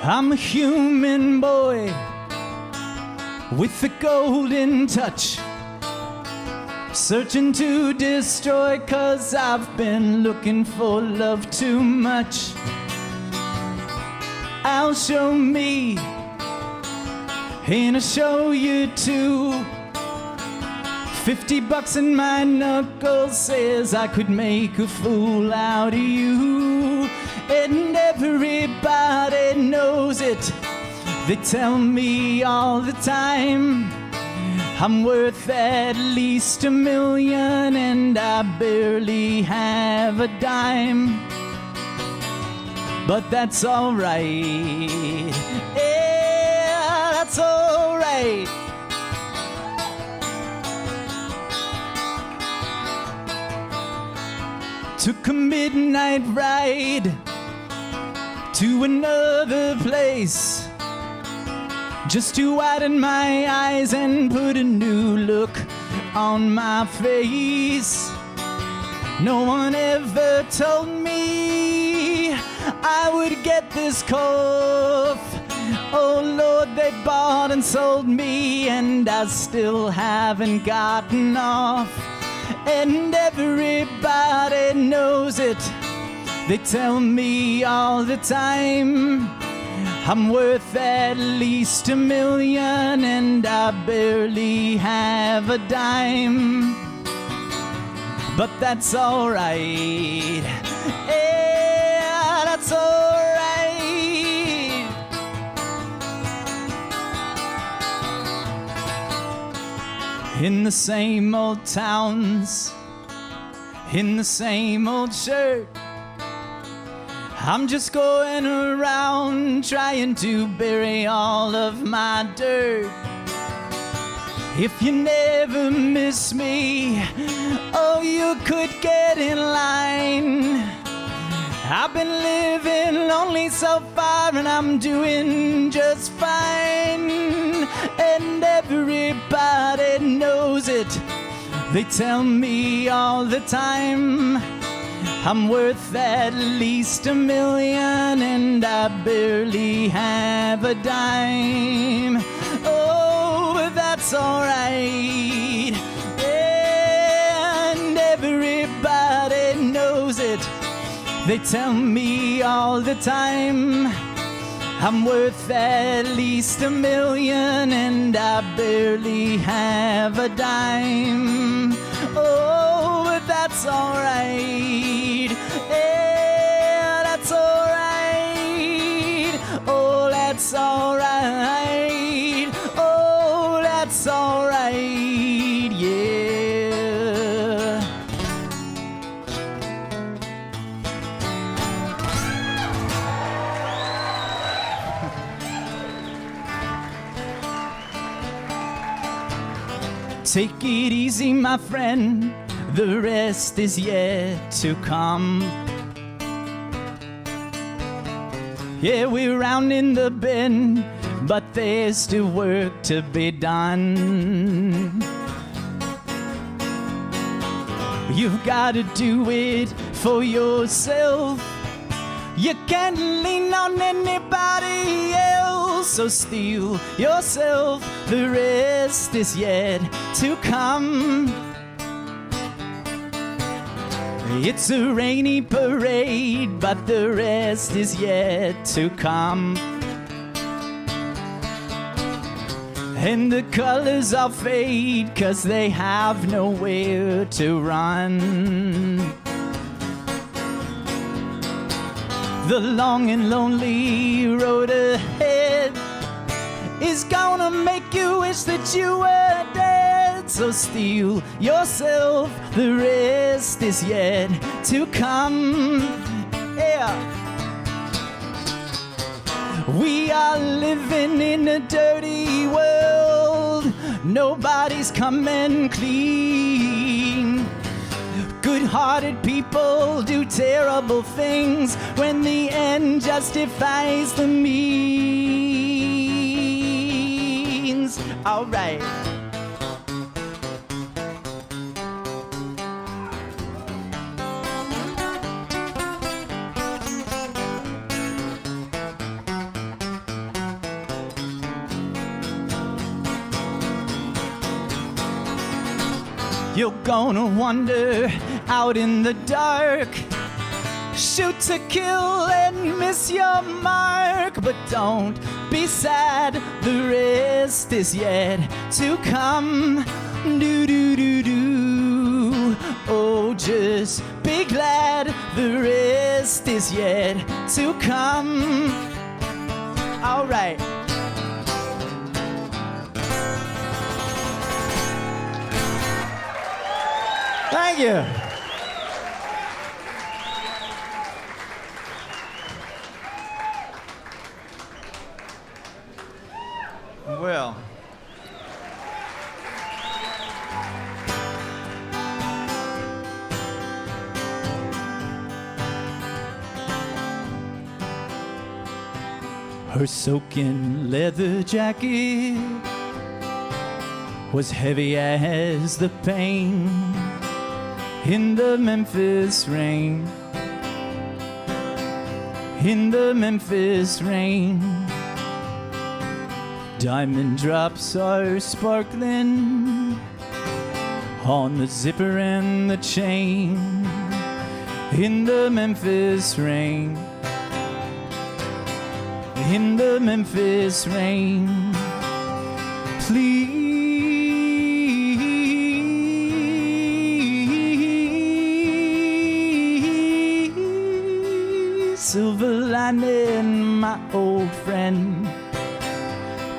I'm a human boy with a golden touch, searching to destroy, 'cause I've been looking for love too much. I'll show me, and I'll show you too. $50 in my knuckles says I could make a fool out of you. And everybody knows it. They tell me all the time I'm worth at least $1 million, and I barely have a dime. But that's alright. Yeah, that's alright. Took a midnight ride to another place, just to widen my eyes and put a new look on my face. No one ever told me I would get this cough. Oh Lord, they bought and sold me, and I still haven't gotten off. And everybody knows it. They tell me all the time I'm worth at least $1 million, and I barely have a dime. But that's alright. Yeah, that's alright. In the same old towns, in the same old shirt, I'm just going around trying to bury all of my dirt. If you never miss me, oh, you could get in line. I've been living lonely so far, and I'm doing just fine. And everybody knows it. They tell me all the time I'm worth at least $1 million, and I barely have a dime. Oh, but that's alright. And everybody knows it. They tell me all the time I'm worth at least $1 million, and I barely have a dime. Oh, but that's alright. Yeah, that's alright. Oh, that's alright. Oh, that's alright. Yeah. Take it easy, my friend, the rest is yet to come. Yeah, we're rounding the bend, but there's still work to be done. You've got to do it for yourself. You can't lean on anybody else, so steel yourself, the rest is yet to come. It's a rainy parade, but the rest is yet to come. And the colors all fade, 'cause they have nowhere to run. The long and lonely road ahead is gonna make you wish that you were dead. So steel yourself, the rest is yet to come. Yeah. We are living in a dirty world. Nobody's coming clean. Good-hearted people do terrible things when the end justifies the means. All right. You're gonna wander out in the dark, shoot to kill and miss your mark. But don't be sad, the rest is yet to come. Do do do do. Oh, just be glad, the rest is yet to come. All right. Thank you. Well, her soaking leather jacket was heavy as the pain in the Memphis rain, in the Memphis rain. Diamond drops are sparkling on the zipper and the chain in the Memphis rain, in the Memphis rain. Please, silver lining, my old friend,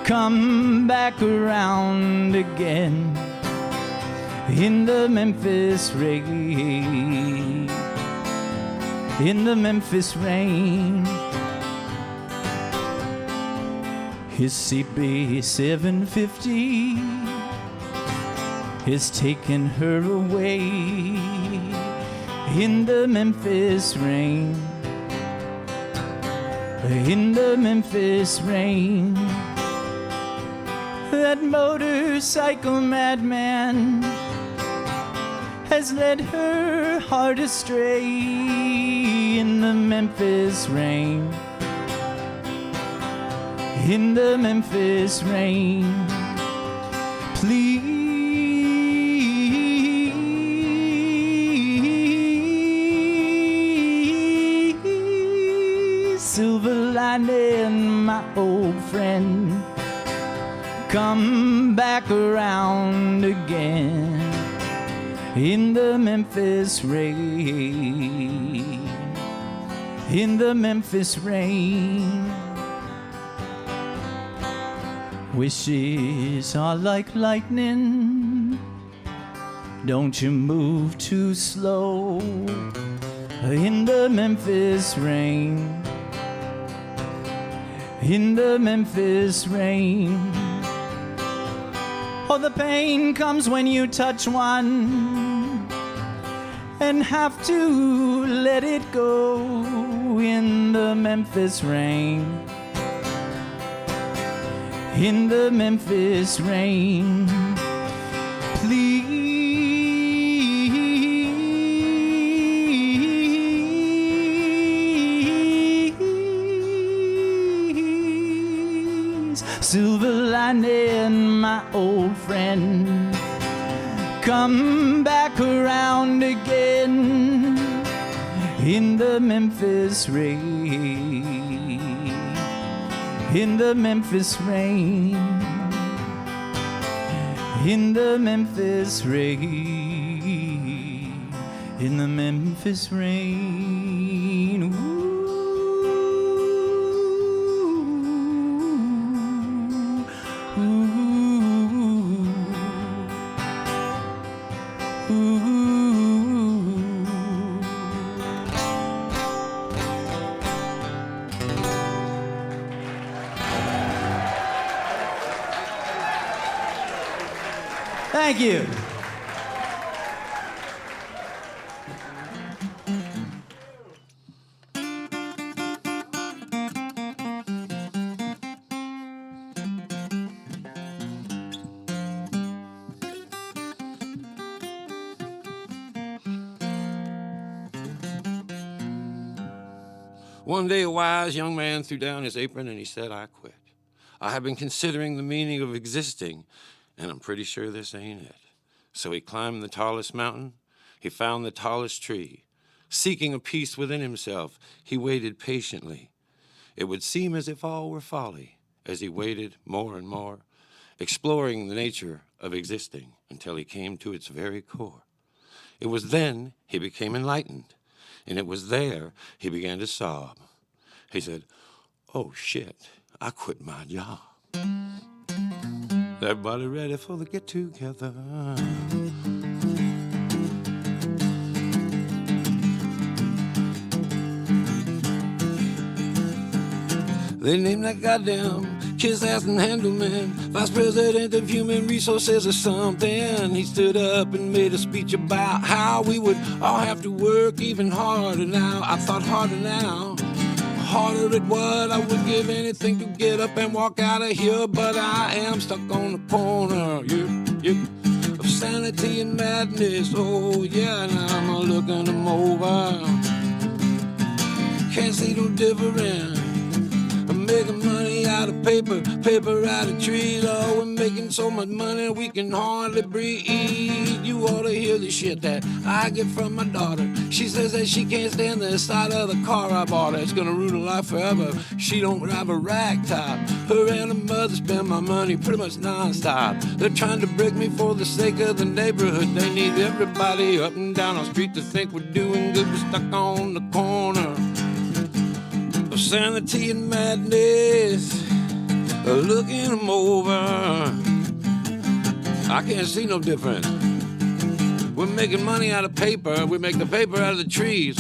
come back around again in the Memphis rain, in the Memphis rain. His CB 750 is taking her away in the Memphis rain, in the Memphis rain. That motorcycle madman has led her heart astray in the Memphis rain, in the Memphis rain. Please, silver lining, my old friend, come back around again in the Memphis rain, in the Memphis rain. Wishes are like lightning, don't you move too slow in the Memphis rain, in the Memphis rain. Oh, the pain comes when you touch one and have to let it go in the Memphis rain, in the Memphis rain. Please, silver lining, my old friend, come back around again in the Memphis rain, in the Memphis rain, in the Memphis rain, in the Memphis rain. Ooh. Thank you. One day, a wise young man threw down his apron and he said, "I quit. I have been considering the meaning of existing, and I'm pretty sure this ain't it. So he climbed the tallest mountain. He found the tallest tree. Seeking a peace within himself, he waited patiently. It would seem as if all were folly as he waited more and more, exploring the nature of existing until he came to its very core. It was then he became enlightened, and it was there he began to sob. He said, "Oh shit, I quit my job." Everybody ready for the get-together? They named that goddamn kiss-ass and Handleman Vice President of Human Resources or something. He stood up and made a speech about how we would all have to work even harder now. I thought harder now. Harder at what? I would give anything to get up and walk out of here, but I am stuck on the corner, of sanity and madness. Oh yeah, now I'm looking them over. Can't see no difference. I'm making money out of paper, paper out of trees. Oh, we're making so much money we can hardly breathe. You ought to hear the shit that I get from my daughter. She says that she can't stand the sight of the car I bought her. It's gonna ruin her life forever. She don't drive a rag top. Her and her mother spend my money pretty much non-stop. They're trying to break me for the sake of the neighborhood. They need everybody up and down the street to think we're doing good. We're stuck on the corner of sanity and madness, looking them over. I can't see no difference. We're making money out of paper. We make the paper out of the trees.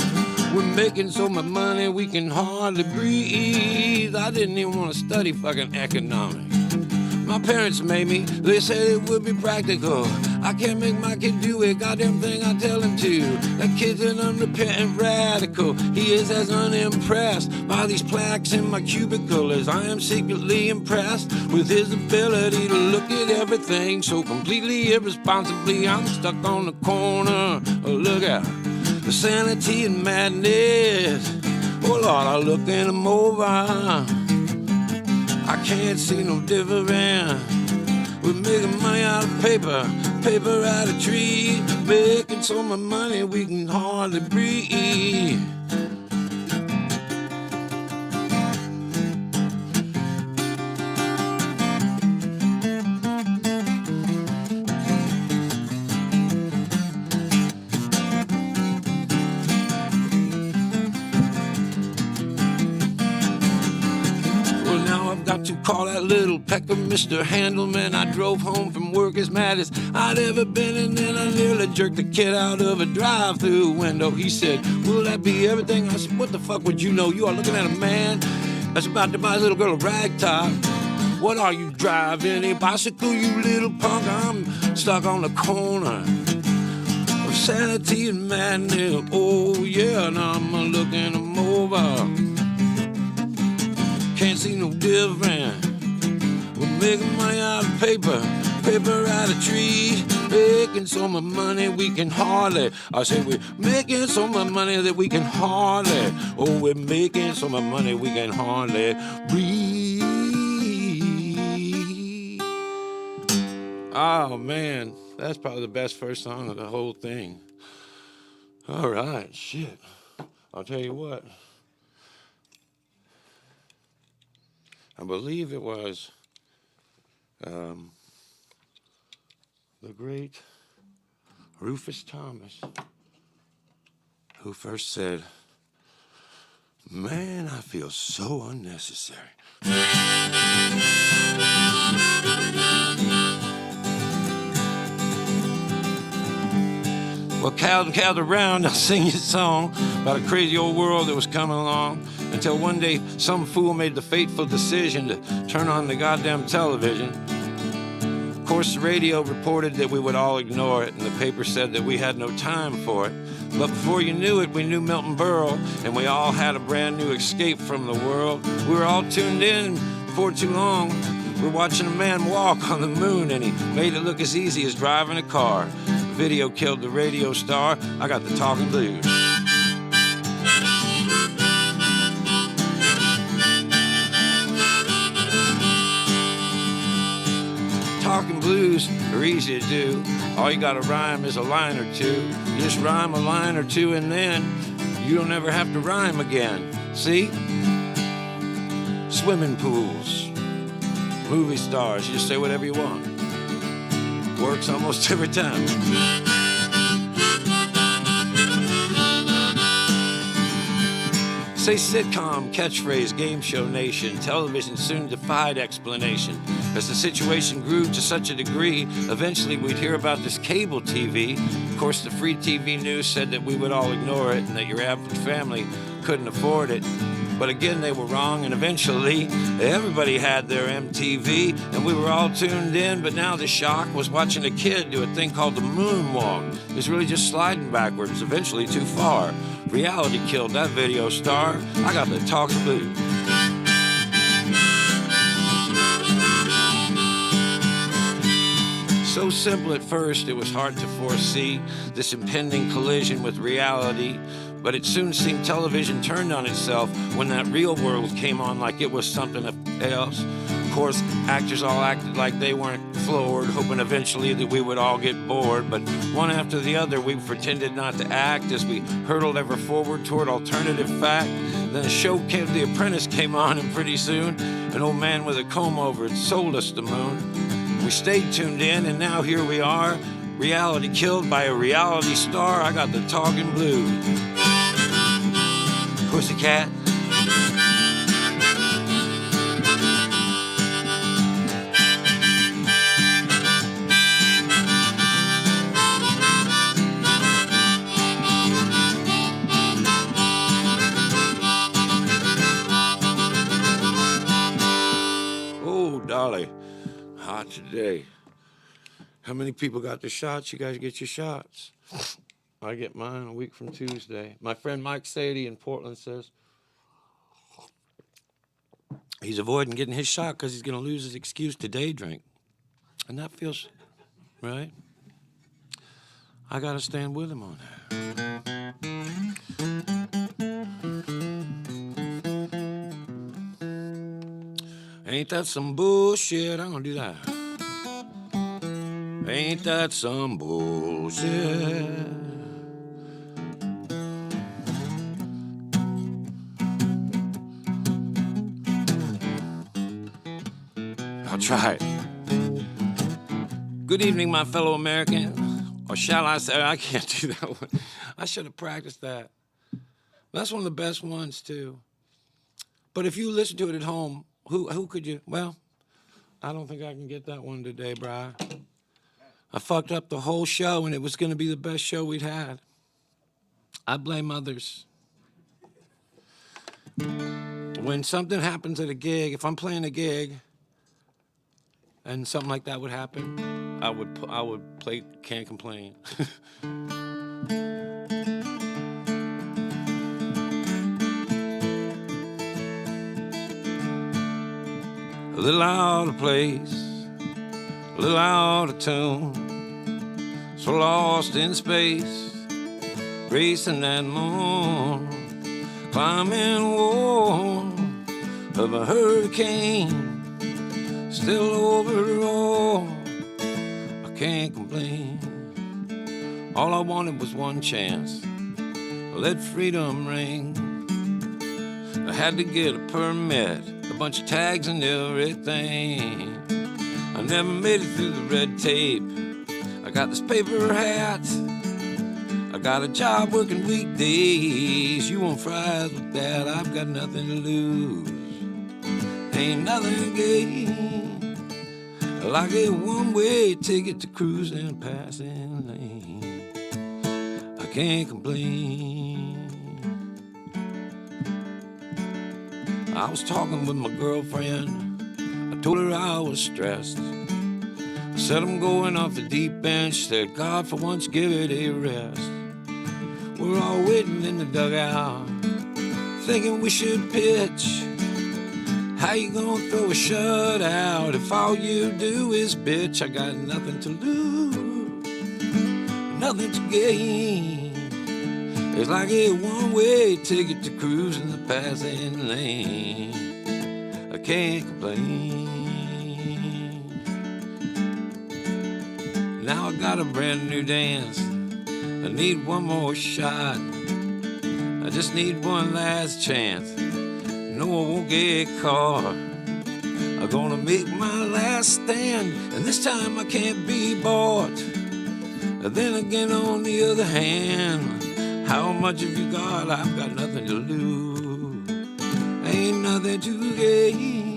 We're making so much money we can hardly breathe. I didn't even want to study fucking economics. My parents made me. They said it would be practical. I can't make my kid do it, goddamn thing I tell him to. That kid's an unrepentant radical. He is as unimpressed by these plaques in my cubicle as I am secretly impressed with his ability to look at everything so completely irresponsibly. I'm stuck on the corner. Oh, look out. The sanity and madness. Oh Lord, I look in them over. I can't see no difference. We're making money out of paper, paper out of trees, making so much money we can hardly breathe. Got to call that little pecker Mr. Handleman. I drove home from work as mad as I'd ever been, and then I nearly jerked the kid out of a drive-through window. He said, "Will that be everything?" I said, "What the fuck would you know? You are looking at a man that's about to buy his little girl a rag top. What are you driving, a bicycle, you little punk? I'm stuck on the corner of sanity and madness. Oh yeah, now I'm looking them over. Can't see no difference. We're making money out of paper, paper out of trees, making so much money we can hardly. I say we're making so much money that we can hardly. Oh, we're making so much money we can hardly breathe. Oh man, that's probably the best first song of the whole thing. All right, shit. I'll tell you what. I believe it was the great Rufus Thomas who first said, "Man, I feel so unnecessary." Well, gather around, I'll sing you a song about a crazy old world that was coming along until one day some fool made the fateful decision to turn on the goddamn television. Of course, the radio reported that we would all ignore it, and the paper said that we had no time for it. But before you knew it, we knew Milton Berle, and we all had a brand new escape from the world. We were all tuned in before too long. We're watching a man walk on the moon, and he made it look as easy as driving a car. Video killed the radio star. I got the talking blues. Talking blues produce are easy to do. All you gotta rhyme is a line or two. You just rhyme a line or two and then you don't ever have to rhyme again. See? Swimming pools, movie stars, you just say whatever you want. Works almost every time. Say sitcom, catchphrase, game show nation. Television soon defied explanation. As the situation grew to such a degree, eventually we'd hear about this cable TV. Of course, the free TV news said that we would all ignore it and that your average family couldn't afford it. But again, they were wrong, and eventually everybody had their MTV, and we were all tuned in. But now the shock was watching a kid do a thing called the moonwalk. It was really just sliding backwards, eventually too far. Reality killed that video star. I got the talking blues. So simple at first, it was hard to foresee this impending collision with reality. But it soon seemed television turned on itself when that real world came on like it was something else. Of course, actors all acted like they weren't floored, hoping eventually that we would all get bored. But one after the other, we pretended not to act as we hurtled ever forward toward alternative fact. Then a show came, The Apprentice came on, and pretty soon, an old man with a comb over it sold us the moon. We stayed tuned in, and now here we are. Reality killed by a reality star. I got the talking blues. Pussycat. Oh, Dolly, hot today. How many people got the shots? You guys get your shots. I get mine a week from Tuesday. My friend Mike Sadie in Portland says he's avoiding getting his shot because he's going to lose his excuse to day drink. And that feels right. I got to stand with him on that. Ain't that some bullshit? I'm going to do that. Ain't that some bullshit? I'll try it. Good evening, my fellow American. Or shall I say, I can't do that one. I should have practiced that. That's one of the best ones, too. But if you listen to it at home, who could you? Well, I don't think I can get that one today, Bri. I fucked up the whole show, and it was going to be the best show we'd had. I blame others. When something happens at a gig, if I'm playing a gig, and something like that would happen, I would play Cant Complain. A little out of place, a little out of tune, so lost in space, racing that moon, climbing a wall of a hurricane, still over it all. I can't complain. All I wanted was one chance, let freedom ring. I had to get a permit, a bunch of tags and everything. I never made it through the red tape. I got this paper hat. I got a job working weekdays. You want fries with that? I've got nothing to lose. Ain't nothing to gain. Like a one-way ticket to cruising passing lane. I can't complain. I was talking with my girlfriend. I told her I was stressed. I said I'm going off the deep end. She said, God, for once, give it a rest. We're all waiting in the dugout, thinking we should pitch. How you gonna throw a shutout if all you do is bitch? I got nothing to lose, nothing to gain. It's like a one-way ticket to cruising the passing lane. I can't complain. Now I got a brand new dance. I need one more shot. I just need one last chance. No, I won't get caught. I'm gonna make my last stand, and this time I can't be bought. Then again, on the other hand, how much have you got? I've got nothing to lose. Ain't nothing to gain.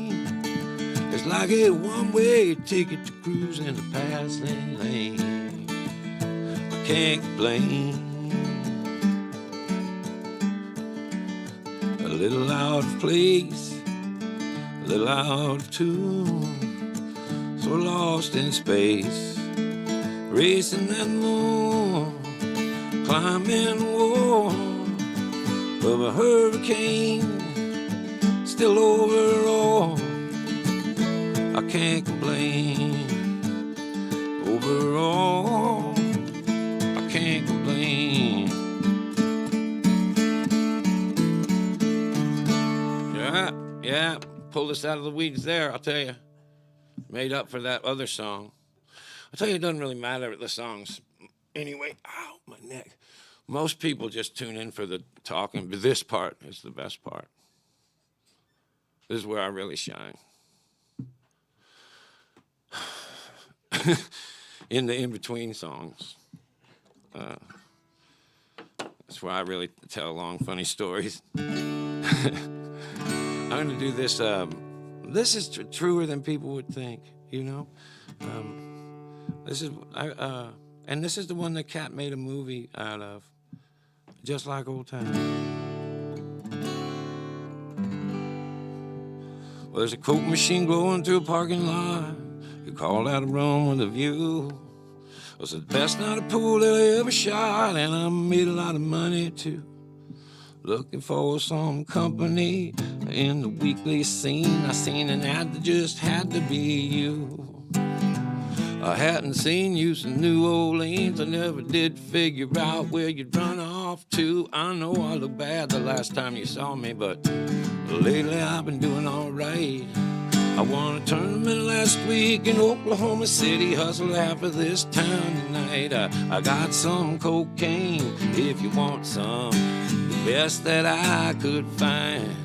It's like a one-way ticket to cruise in the passing lane. I can't complain. A little out of place, a little out of tune, so lost in space, racing that moon, climbing the wall of a hurricane, still overall. I can't complain. Overall, I can't complain. Yeah, pull us out of the weeds there, I'll tell you. Made up for that other song. I'll tell you, it doesn't really matter the songs. Anyway, ow, my neck. Most people just tune in for the talking, but this part is the best part. This is where I really shine. In the in-between songs. That's where I really tell long, funny stories. I'm going to do this. This is truer than people would think, you know? This is the one that Cat made a movie out of, Just Like Old Times. Well, there's a Coke machine glowing through a parking lot. You called out a room with a view. It was the best night of pool that I ever shot, and I made a lot of money too. Looking for some company in the weekly scene. I seen an ad that just had to be you. I hadn't seen you since New Orleans. I never did figure out where you'd run off to. I know I looked bad the last time you saw me, but lately I've been doing all right. I won a tournament last week in Oklahoma City. Hustle half of this town tonight. I got some cocaine if you want some. The best that I could find.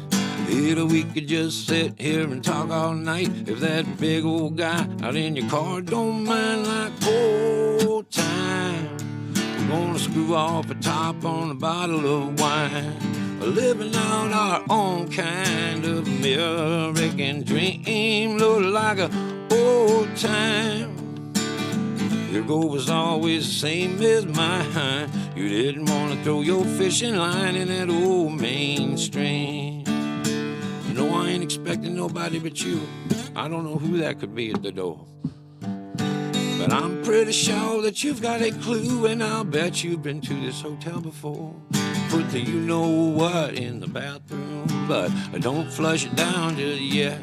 Either we could just sit here and talk all night. If that big old guy out in your car don't mind like old time. We're gonna screw off a top on a bottle of wine. Living out our own kind of American dream. Look like a old time. Your goal was always the same as mine. You didn't want to throw your fishing line in that old mainstream. No, I ain't expecting nobody but you. I don't know who that could be at the door. But I'm pretty sure that you've got a clue, and I'll bet you've been to this hotel before. Put the you-know-what in the bathroom, but don't flush it down just yet.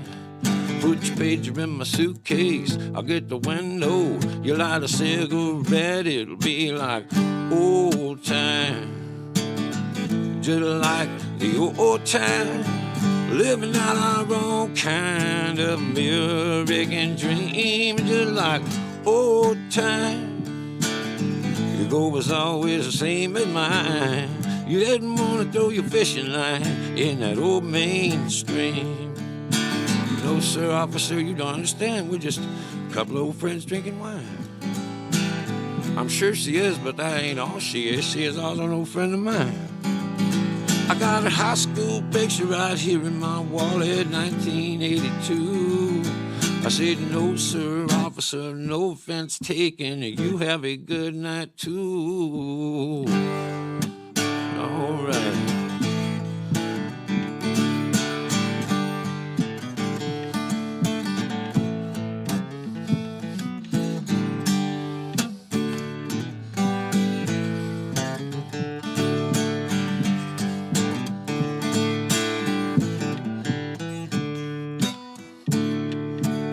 Put your pager in my suitcase, I'll get the window. You light a cigarette, it'll be like old time. Just like the old time. Living out our own kind of American dream. Just like old time. Your goal was always the same as mine. You didn't want to throw your fishing line in that old mainstream. No, sir, officer, you don't understand. We're just a couple of old friends drinking wine. I'm sure she is, but that ain't all she is. She is also an old friend of mine. I got a high school picture right here in my wallet, 1982. I said, no, sir, officer, no offense taken. You have a good night, too. All right.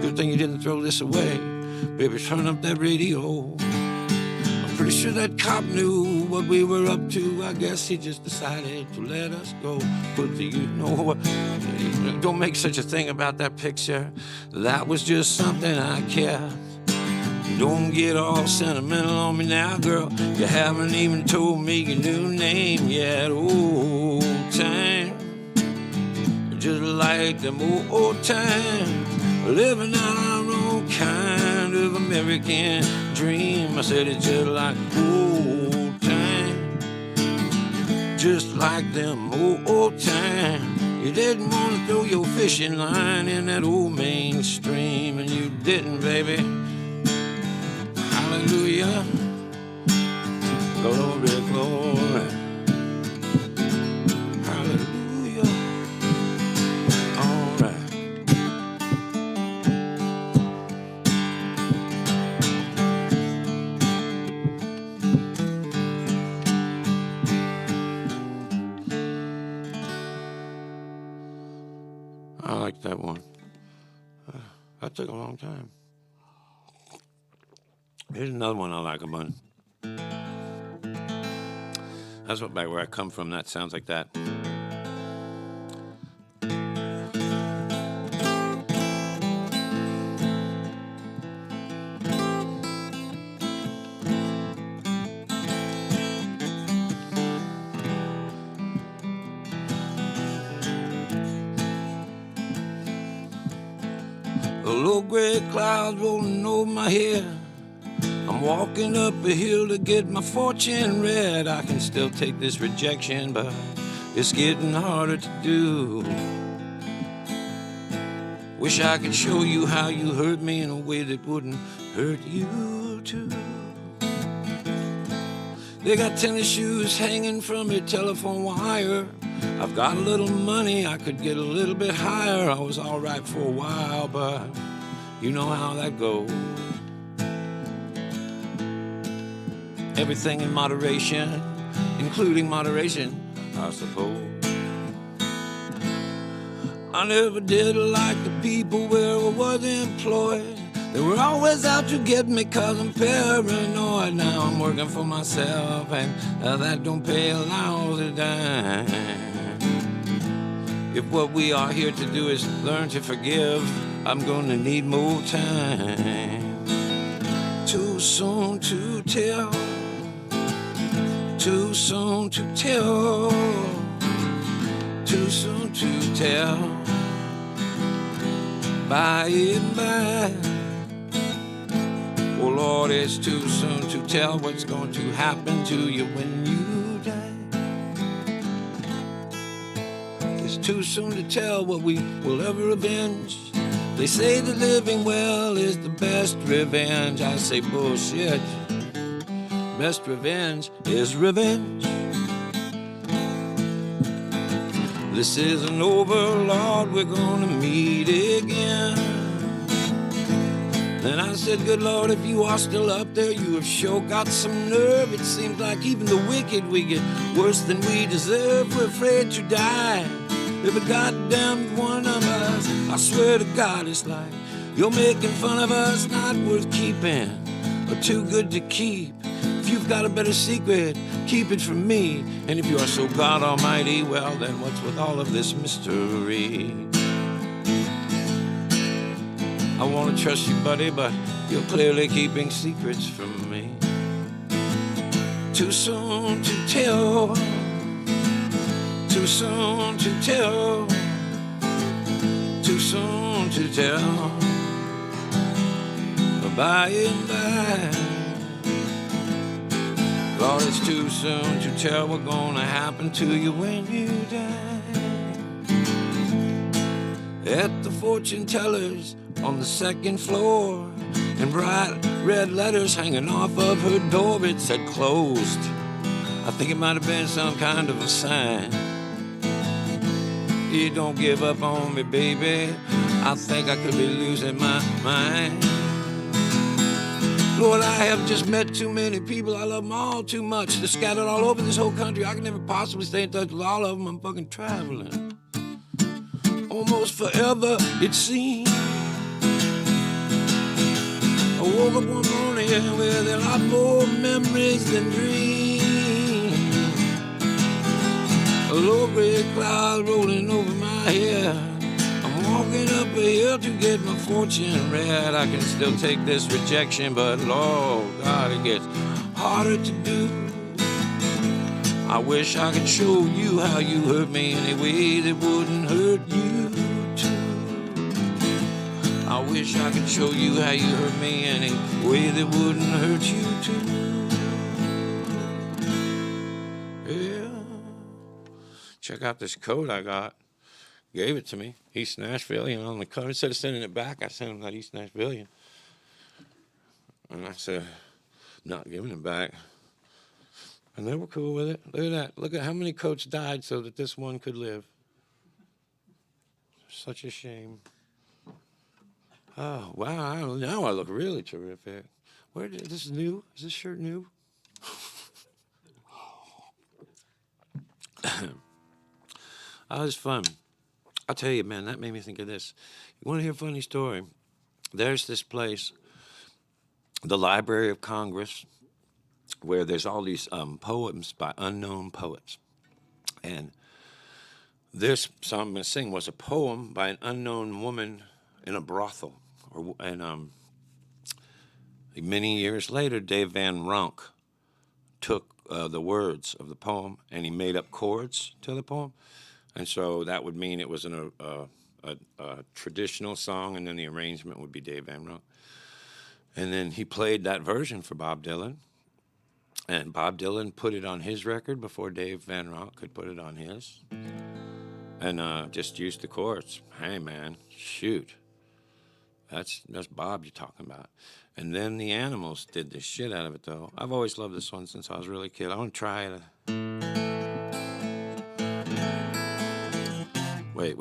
Good thing you didn't throw this away. Baby, turn up that radio. I'm pretty sure that cop knew what we were up to. I guess he just decided to let us go. But do you know what? Don't make such a thing about that picture. That was just something I kept. Don't get all sentimental on me now, girl. You haven't even told me your new name yet. Old time, just like them old time, living out our own kind of American dream. I said it's just like old time, just like them old time. You didn't want to throw your fishing line in that old mainstream, and you didn't, baby. Hallelujah, glory, glory. Hallelujah. All right. I like that one. That took a long time. Here's another one I like a bunch. That's what back where I come from, that sounds like that. A low gray cloud rolling over my head. I'm walking up a hill to get my fortune read. I can still take this rejection, but it's getting harder to do. Wish I could show you how you hurt me in a way that wouldn't hurt you too. They got tennis shoes hanging from your telephone wire. I've got a little money, I could get a little bit higher. I was all right for a while, but you know how that goes. Everything in moderation, including moderation, I suppose. I never did like the people where I was employed. They were always out to get me cause I'm paranoid. Now I'm working for myself and that don't pay a lousy dime. If what we are here to do is learn to forgive, I'm gonna need more time. Too soon to tell, too soon to tell, too soon to tell. By and by, oh Lord, it's too soon to tell what's going to happen to you when you die. It's too soon to tell what we will ever avenge. They say that living well is the best revenge. I say bullshit. Best revenge is revenge. This isn't over, Lord, we're gonna meet again. Then I said, good Lord, if you are still up there, you have sure got some nerve. It seems like even the wicked, we get worse than we deserve. We're afraid to die. Every goddamn one of us, I swear to God, it's like you're making fun of us, not worth keeping, or too good to keep. If you've got a better secret, keep it from me. And if you are so God Almighty, well, then what's with all of this mystery? I want to trust you, buddy, but you're clearly keeping secrets from me. Too soon to tell, too soon to tell, too soon to tell. By and by, Lord, it's too soon to tell what's gonna happen to you when you die. At the fortune tellers on the second floor, and bright red letters hanging off of her door, it said closed. I think it might have been some kind of a sign. You don't give up on me, baby. I think I could be losing my mind. Lord, I have just met too many people. I love them all too much. They're scattered all over this whole country. I can never possibly stay in touch with all of them. I'm fucking traveling. Almost forever, it seems. I woke up one morning with a lot more memories than dreams. A low gray cloud rolling over my head. I'm walking up a hill Well, to get my fortune read, I can still take this rejection, but Lord God, it gets harder to do. I wish I could show you how you hurt me in a way that wouldn't hurt you too. I wish I could show you how you hurt me in a way that wouldn't hurt you too. Yeah. Check out this coat I got. Gave it to me. East Nashville, you know, on the cover. Instead of sending it back, I sent him that East Nashville. And I said, not giving it back. And they were cool with it. Look at that. Look at how many coats died so that this one could live. Such a shame. Oh, wow. Now I look really terrific. This is new? Is this shirt new? Oh, it was fun. I'll tell you, man, that made me think of this. You want to hear a funny story? There's this place, the Library of Congress, where there's all these poems by unknown poets. And this song I'm going to sing was a poem by an unknown woman in a brothel. And many years later, Dave Van Ronk took the words of the poem and he made up chords to the poem. And so that would mean it was a traditional song, and then the arrangement would be Dave Van Ronk. And then he played that version for Bob Dylan. And Bob Dylan put it on his record before Dave Van Ronk could put it on his. And just used the chords. Hey, man, shoot. That's Bob you're talking about. And then the Animals did the shit out of it, though. I've always loved this one since I was really a kid. I want to try it. Wait.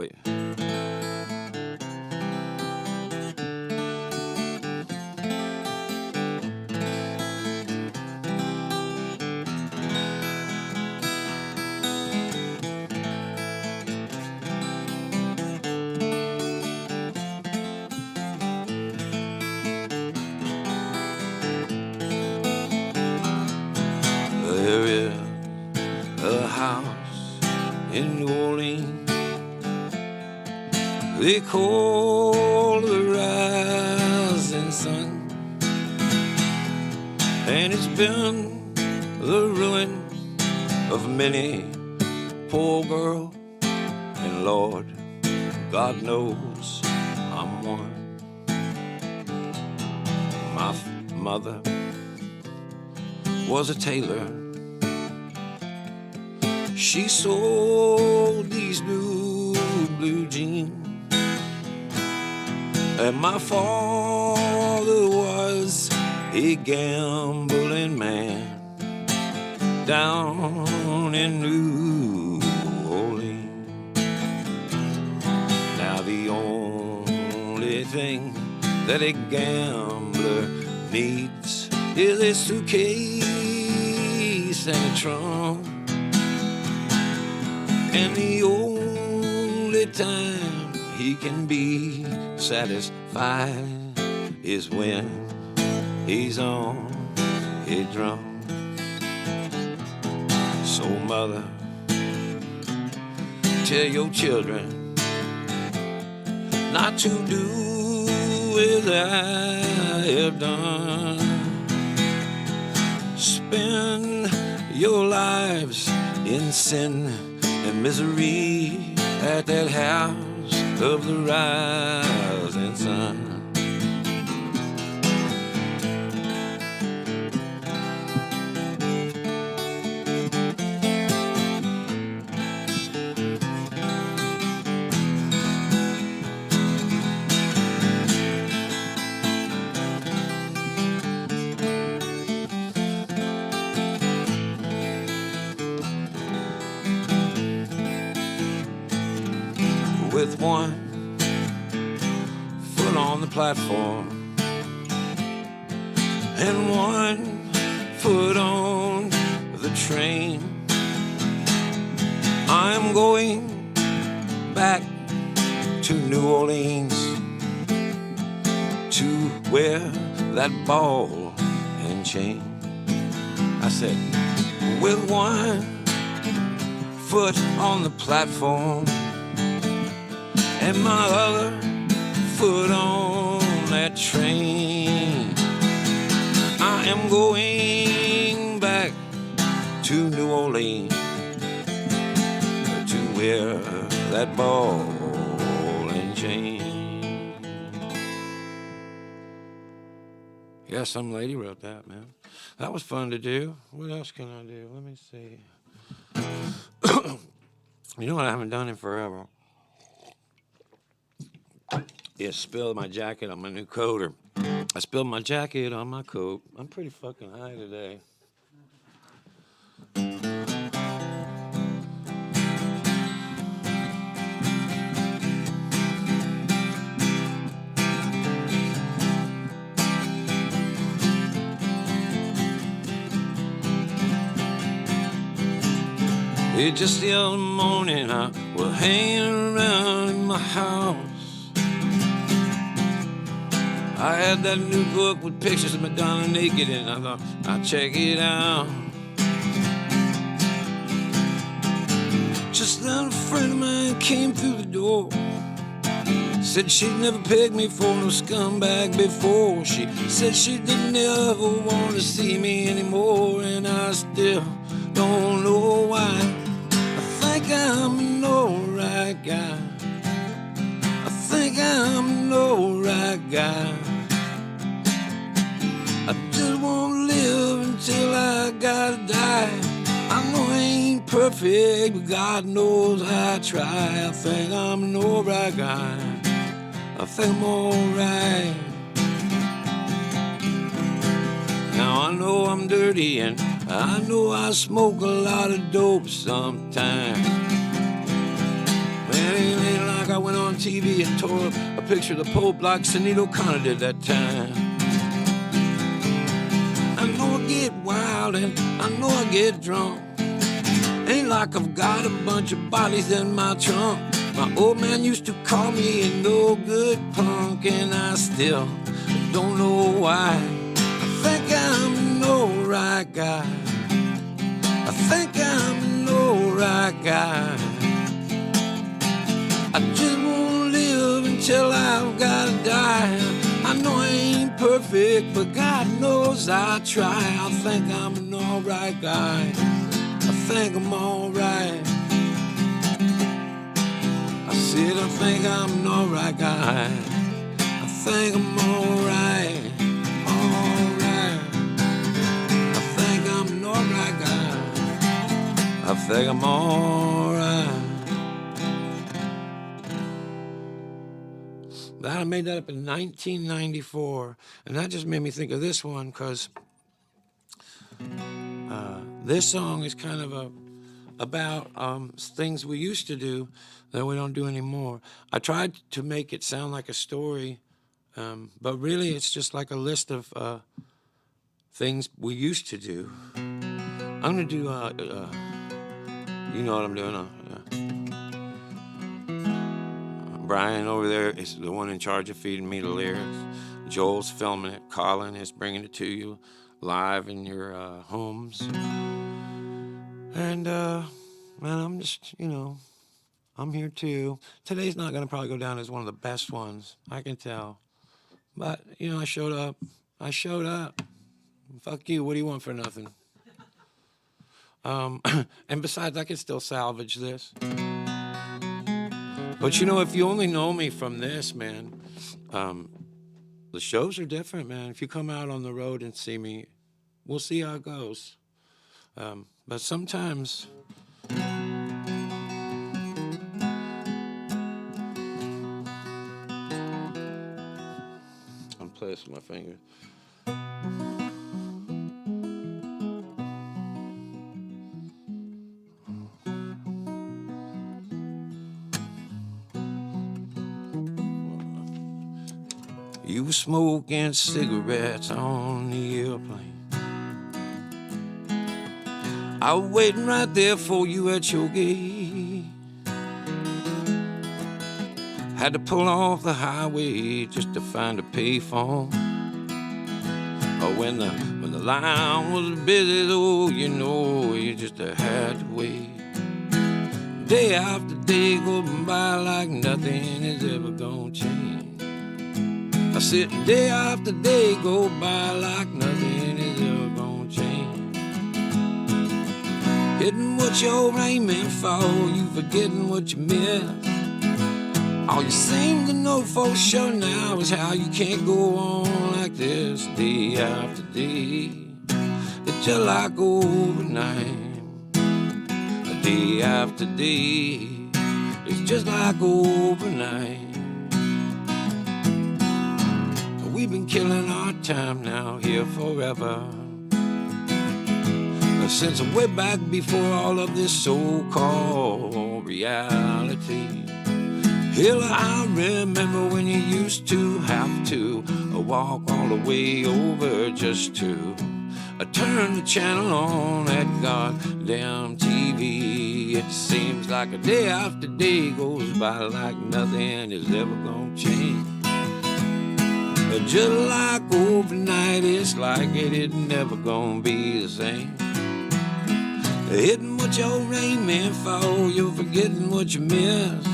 There is a house in New Orleans they call the rising sun, and it's been the ruin of many poor girl, and Lord, God knows I'm one. My mother was a tailor. She sold these new blue jeans. And my father was a gambling man down in New Orleans. Now the only thing that a gambler needs is a suitcase and a trunk. And the only time he can be satisfied is when he's on a drum. So mother, tell your children not to do as I have done. Spend your lives in sin and misery at that house of the rising sun. With one foot on the platform and 1 foot on the train, I'm going back to New Orleans to wear that ball and chain. I said, with 1 foot on the platform and my other foot on that train. I am going back to New Orleans to wear that ball and chain. Yeah, some lady wrote that, man. That was fun to do. What else can I do? Let me see. You know what I haven't done in forever? Is spilled my jacket on my new coat, or I spilled my jacket on my coat. I'm pretty fucking high today. It's just the other morning, I was hanging around in my house. I had that new book with pictures of Madonna naked, and I thought, I'd check it out. Just then a friend of mine came through the door. Said she'd never pegged me for no scumbag before. She said she didn't ever want to see me anymore, and I still don't know why. I think I'm an alright guy. I think I'm an alright guy. I just won't live until I gotta die. I know I ain't perfect, but God knows I try. I think I'm an alright guy. I think I'm alright. Now I know I'm dirty, and I know I smoke a lot of dope sometimes. Man, it ain't like I went on TV and tore up a picture of the Pope like Sinead O'Connor did that time. I know I get wild and I know I get drunk. Ain't like I've got a bunch of bodies in my trunk. My old man used to call me a no good punk, and I still don't know why. I think I'm an alright guy. I think I'm an alright guy. I just won't live until I've gotta die. I know I ain't perfect, but God knows I try. I think I'm an alright guy. I think I'm alright. I said I think I'm an alright guy. I think I'm alright. Alright. I think I'm an alright guy. I think I'm alright. I made that up in 1994, and that just made me think of this one, because this song is kind of about things we used to do that we don't do anymore. I tried to make it sound like a story, but really it's just like a list of things we used to do. I'm going to do, you know what I'm doing? Brian over there is the one in charge of feeding me the lyrics. Joel's filming it. Colin is bringing it to you live in your homes. And, man, I'm just, you know, I'm here too. Today's not going to probably go down as one of the best ones, I can tell. But, you know, I showed up. Fuck you, what do you want for nothing? And besides, I can still salvage this. But, you know, if you only know me from this, man, the shows are different, man. If you come out on the road and see me, we'll see how it goes. But sometimes... I'm playing this with my fingers. You were smoking cigarettes on the airplane. I was waiting right there for you at your gate. Had to pull off the highway just to find a payphone. Or when the line was busy, though, you know, you just had to wait. Day after day going by like nothing is ever gonna change. I sit and day after day go by like nothing is ever gonna change. Hitting what you're aiming for, you forgetting what you missed. All you seem to know for sure now is how you can't go on like this day after day. It's just like overnight, day after day. It's just like overnight. We've been killing our time now here forever, since way back before all of this so-called reality. Hell, I remember when you used to have to walk all the way over just to turn the channel on that goddamn TV. It seems like a day after day goes by like nothing is ever gonna change. Just like overnight, it's like it is never gonna be the same. Hitting what you're aiming for, you're forgetting what you missed.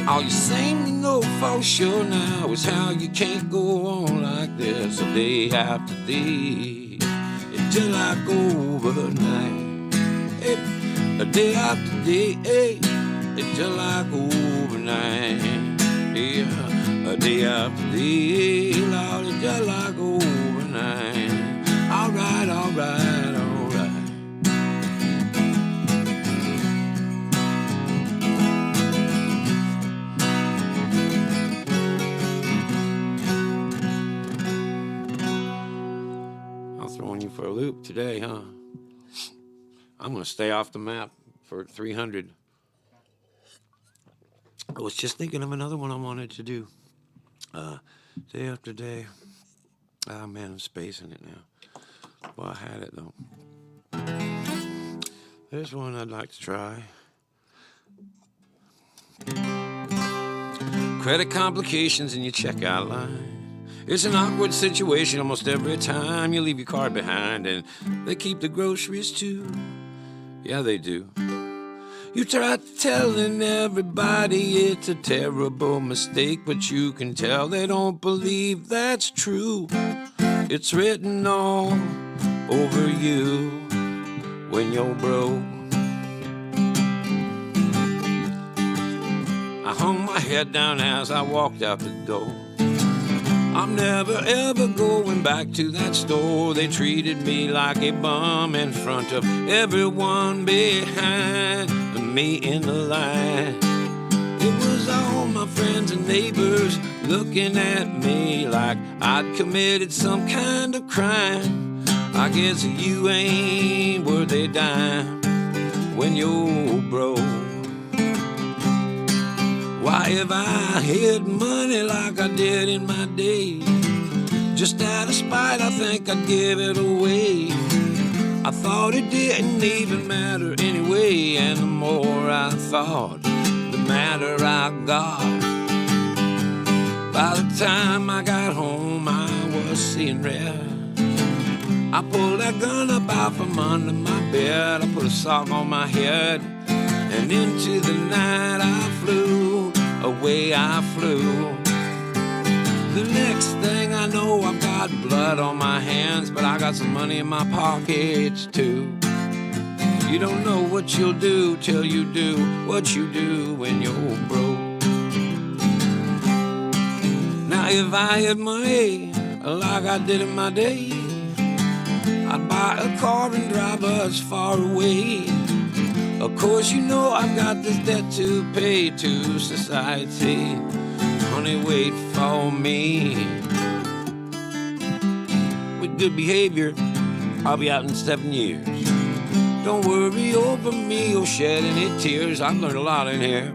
All you seem to know for sure now is how you can't go on like this day after day. It's just like overnight, a day after day. It's just like overnight, yeah, a day after day. Lord, it's just like overnight. All right, all right, all right. Throwing you for a loop today, huh? I'm gonna stay off the map for 300. I was just thinking of another one I wanted to do. Day after day. Oh man, I'm spacing it now. Well, I had it though. There's one I'd like to try. Credit complications in your checkout line. It's an awkward situation almost every time you leave your card behind, and they keep the groceries too. Yeah, they do. You try telling everybody it's a terrible mistake, but you can tell they don't believe that's true. It's written all over you when you're broke. I hung my head down as I walked out the door. I'm never ever going back to that store. They treated me like a bum in front of everyone behind me in the line. It was all my friends and neighbors looking at me like I'd committed some kind of crime. I guess you ain't worth a dime when you're broke. Why have I hid money like I did in my day? Just out of spite, I think I'd give it away. I thought it didn't even matter anyway, and the more I thought, the madder I got. By the time I got home, I was seeing red. I pulled that gun up out from under my bed. I put a sock on my head, and into the night I flew. Away I flew. The next thing I know, I've got blood on my hands, but I got some money in my pockets too. You don't know what you'll do till you do what you do when you're broke. Now if I had money like I did in my day, I'd buy a car and drive us far away. Of course, you know I've got this debt to pay to society. Honey, wait for me. With good behavior, I'll be out in 7 years. Don't worry over me or shed any tears. I've learned a lot in here.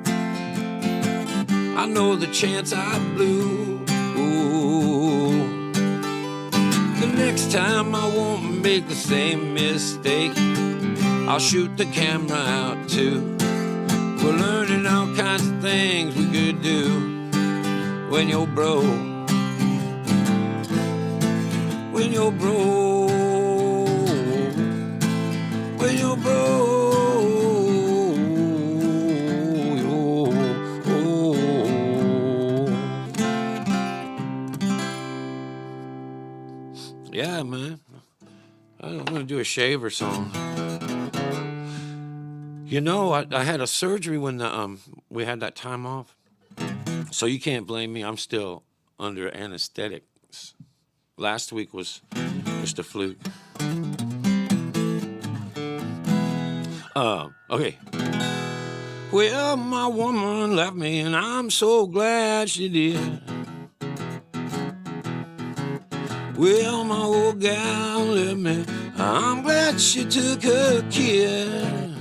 I know the chance I blew. Ooh. The next time I won't make the same mistake. I'll shoot the camera out too. We're learning all kinds of things we could do when you're broke. When you're broke. When you're broke. Yeah, man. I'm gonna do a shaver song. You know, I had a surgery when we had that time off, so you can't blame me. I'm still under anesthetics. Last week was just a fluke. Okay. Well, my woman left me, and I'm so glad she did. Well, my old gal left me, I'm glad she took her kid.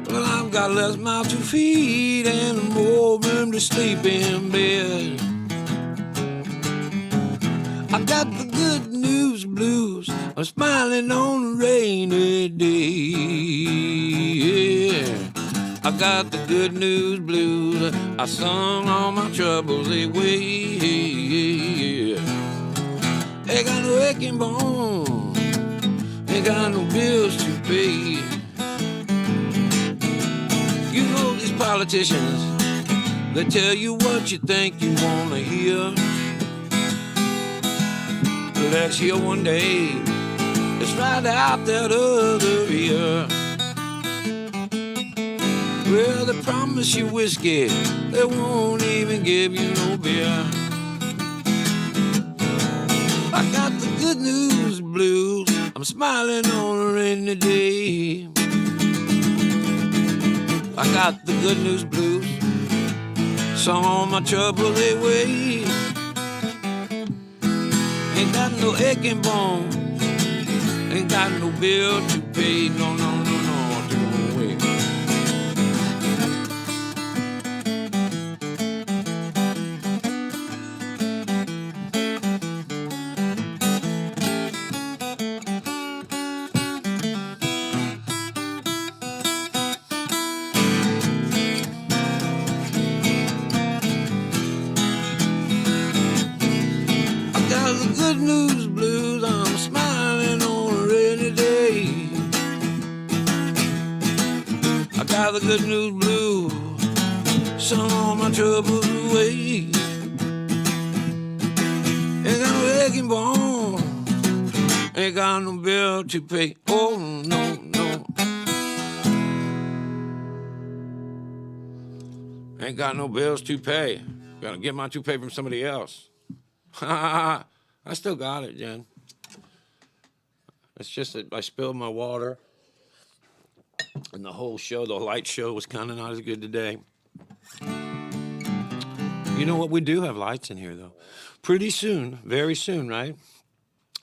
Well, I've got less mouth to feed and more room to sleep in bed. I got the good news blues, I'm smiling on a rainy day. Yeah. I got the good news blues, I sung all my troubles away. Ain't got no aching bone, ain't got no bills to pay. You know these politicians, they tell you what you think you wanna hear. Let's hear one day, it's right out that other ear. Well, they promise you whiskey, they won't even give you no beer. I got the good news blues, I'm smiling on a rainy day. I got the good news blues, sung all my troubles away. Ain't got no aching bone, ain't got no bill to pay. No, no, no, no, to go away. Good news blues, I'm smiling on a rainy day. I got the good news blues, sung all my troubles away. Ain't got no aching bone, ain't got no bill to pay. Oh no, no. Ain't got no bills to pay. Gotta get my toupee from somebody else. Ha ha ha. I still got it, Jen. It's just that I spilled my water, and the whole show, the light show, was kind of not as good today. You know what? We do have lights in here, though. Pretty soon, very soon, right?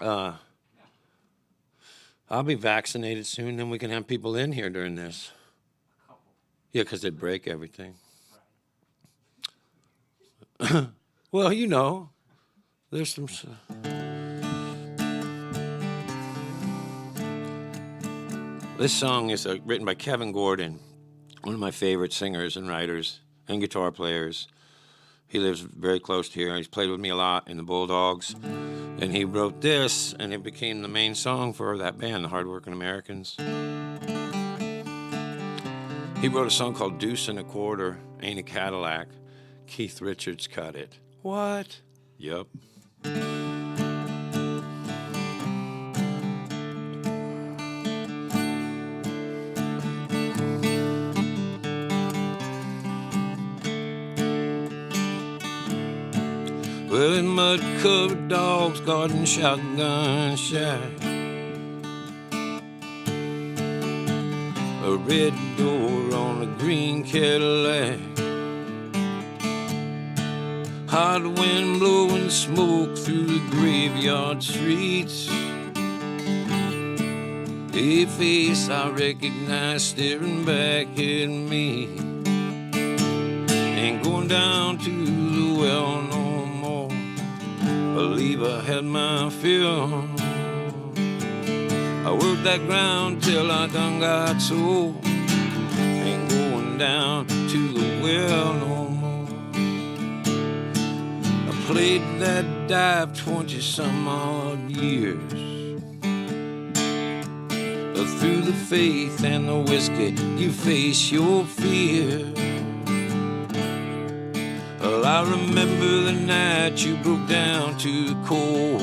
I'll be vaccinated soon, then we can have people in here during this. Yeah, because they break everything. Well, you know. There's some. This song is written by Kevin Gordon, one of my favorite singers and writers and guitar players. He lives very close to here. He's played with me a lot in the Bulldogs. And he wrote this, and it became the main song for that band, the Hardworking Americans. He wrote a song called Deuce and a Quarter, Ain't a Cadillac. Keith Richards cut it. What? Yup. Well, in mud-covered dogs, garden, shotgun shack, a red door on a green Cadillac, hot wind blowing smoke through the graveyard streets, a face I recognize staring back at me. Ain't going down to the well no more, believe I had my fill. I worked that ground till I done got so, ain't going down to the well no more. I played that dive 20-some odd years, through the faith and the whiskey you face your fear. Well, I remember the night you broke down to the core.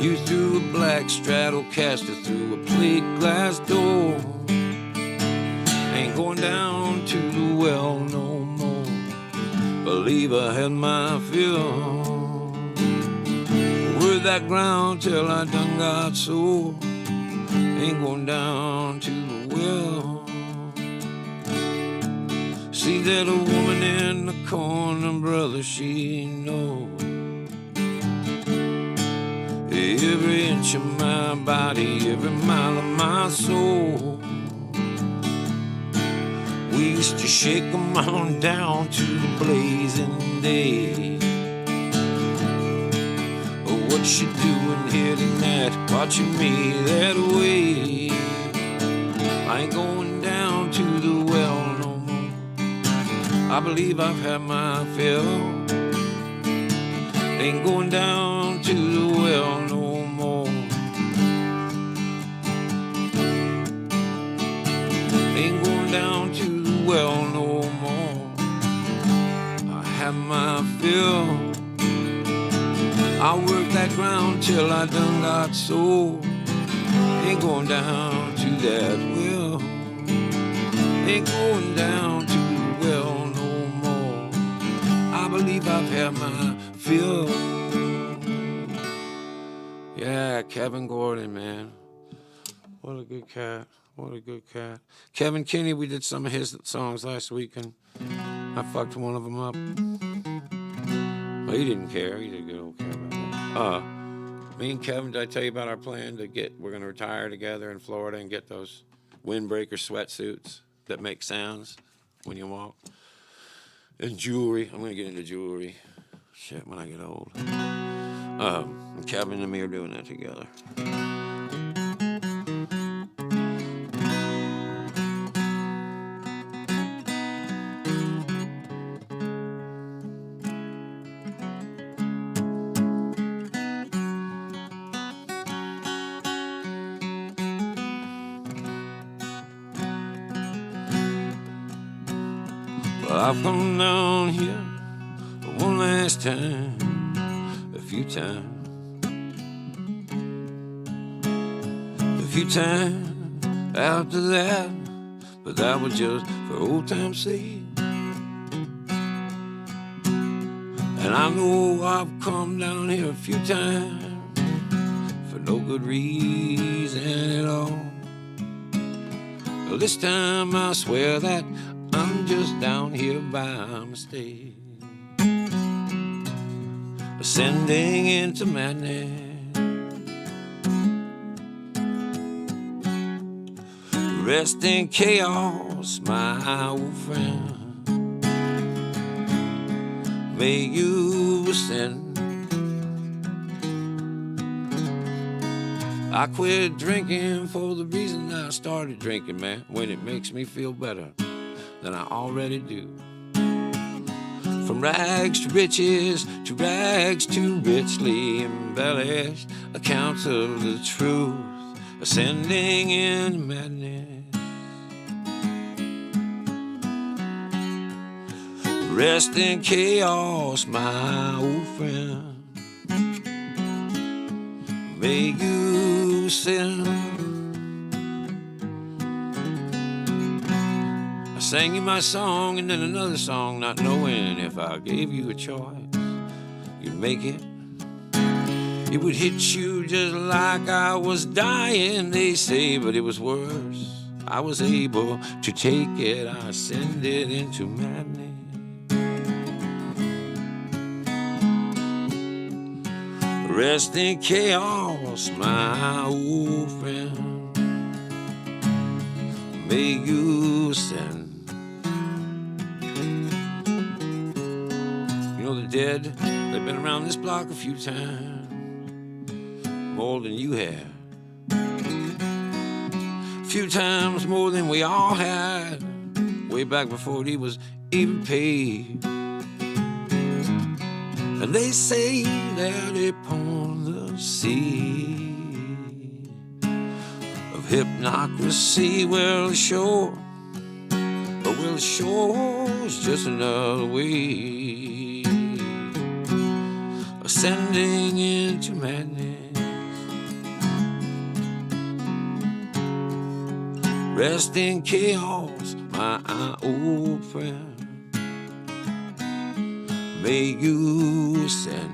You threw a black Stratocaster through a plate glass door. Ain't going down to the well no more. Believe I had my fill. Word that ground till I done got sore. Ain't going down to the well. See that a woman in the corner, brother, she knows every inch of my body, every mile of my soul. We used to shake 'em on down to the blazing day. Oh, what you doing here tonight, watching me that way? I ain't going down to the well no more. I believe I've had my fill. Ain't going down to the well no more. Ain't going down to the well no more. I have my fill. I work that ground till I done got sore. Ain't going down to that well. Ain't going down to the well no more. I believe I've had my fill. Yeah, Kevin Gordon, man. What a good cat. What a good cat. Kevin Kinney, we did some of his songs last week, and I fucked one of them up. Well, he didn't care. He didn't care about that. Me and Kevin, did I tell you about our plan to we're going to retire together in Florida and get those windbreaker sweatsuits that make sounds when you walk? And jewelry. I'm going to get into jewelry. Shit, when I get old. Kevin and me are doing that together. Well, I've come down here one last time, a few times. A few times after that, but that was just for old time's sake. And I know I've come down here a few times for no good reason at all. Well, this time I swear that I'm just down here by mistake, ascending into madness. Rest in chaos, my old friend. May you ascend. I quit drinking for the reason I started drinking, man, when it makes me feel better than I already do. From rags to riches, to rags to richly embellished accounts of the truth, ascending in madness. Rest in chaos, my old friend. May you ascend. I sang you my song and then another song, not knowing if I gave you a choice, you'd make it. It would hit you just like I was dying, they say, but it was worse. I was able to take it, I ascended into madness. Rest in chaos, my old friend. May you ascend. You know the dead, they've been around this block a few times, more than you have. A few times more than we all had, way back before he was even paid. And they say that upon the sea of hypocrisy, well, sure, Well, it sure's just another way ascending into madness. Rest in chaos, my old friend. May you ascend.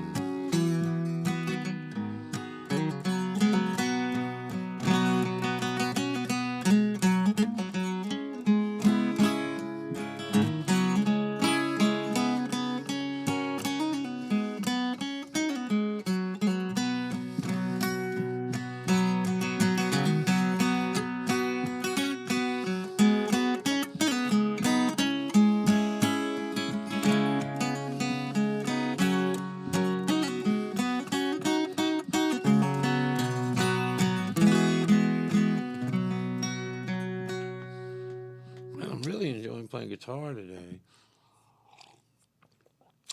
Playing guitar today.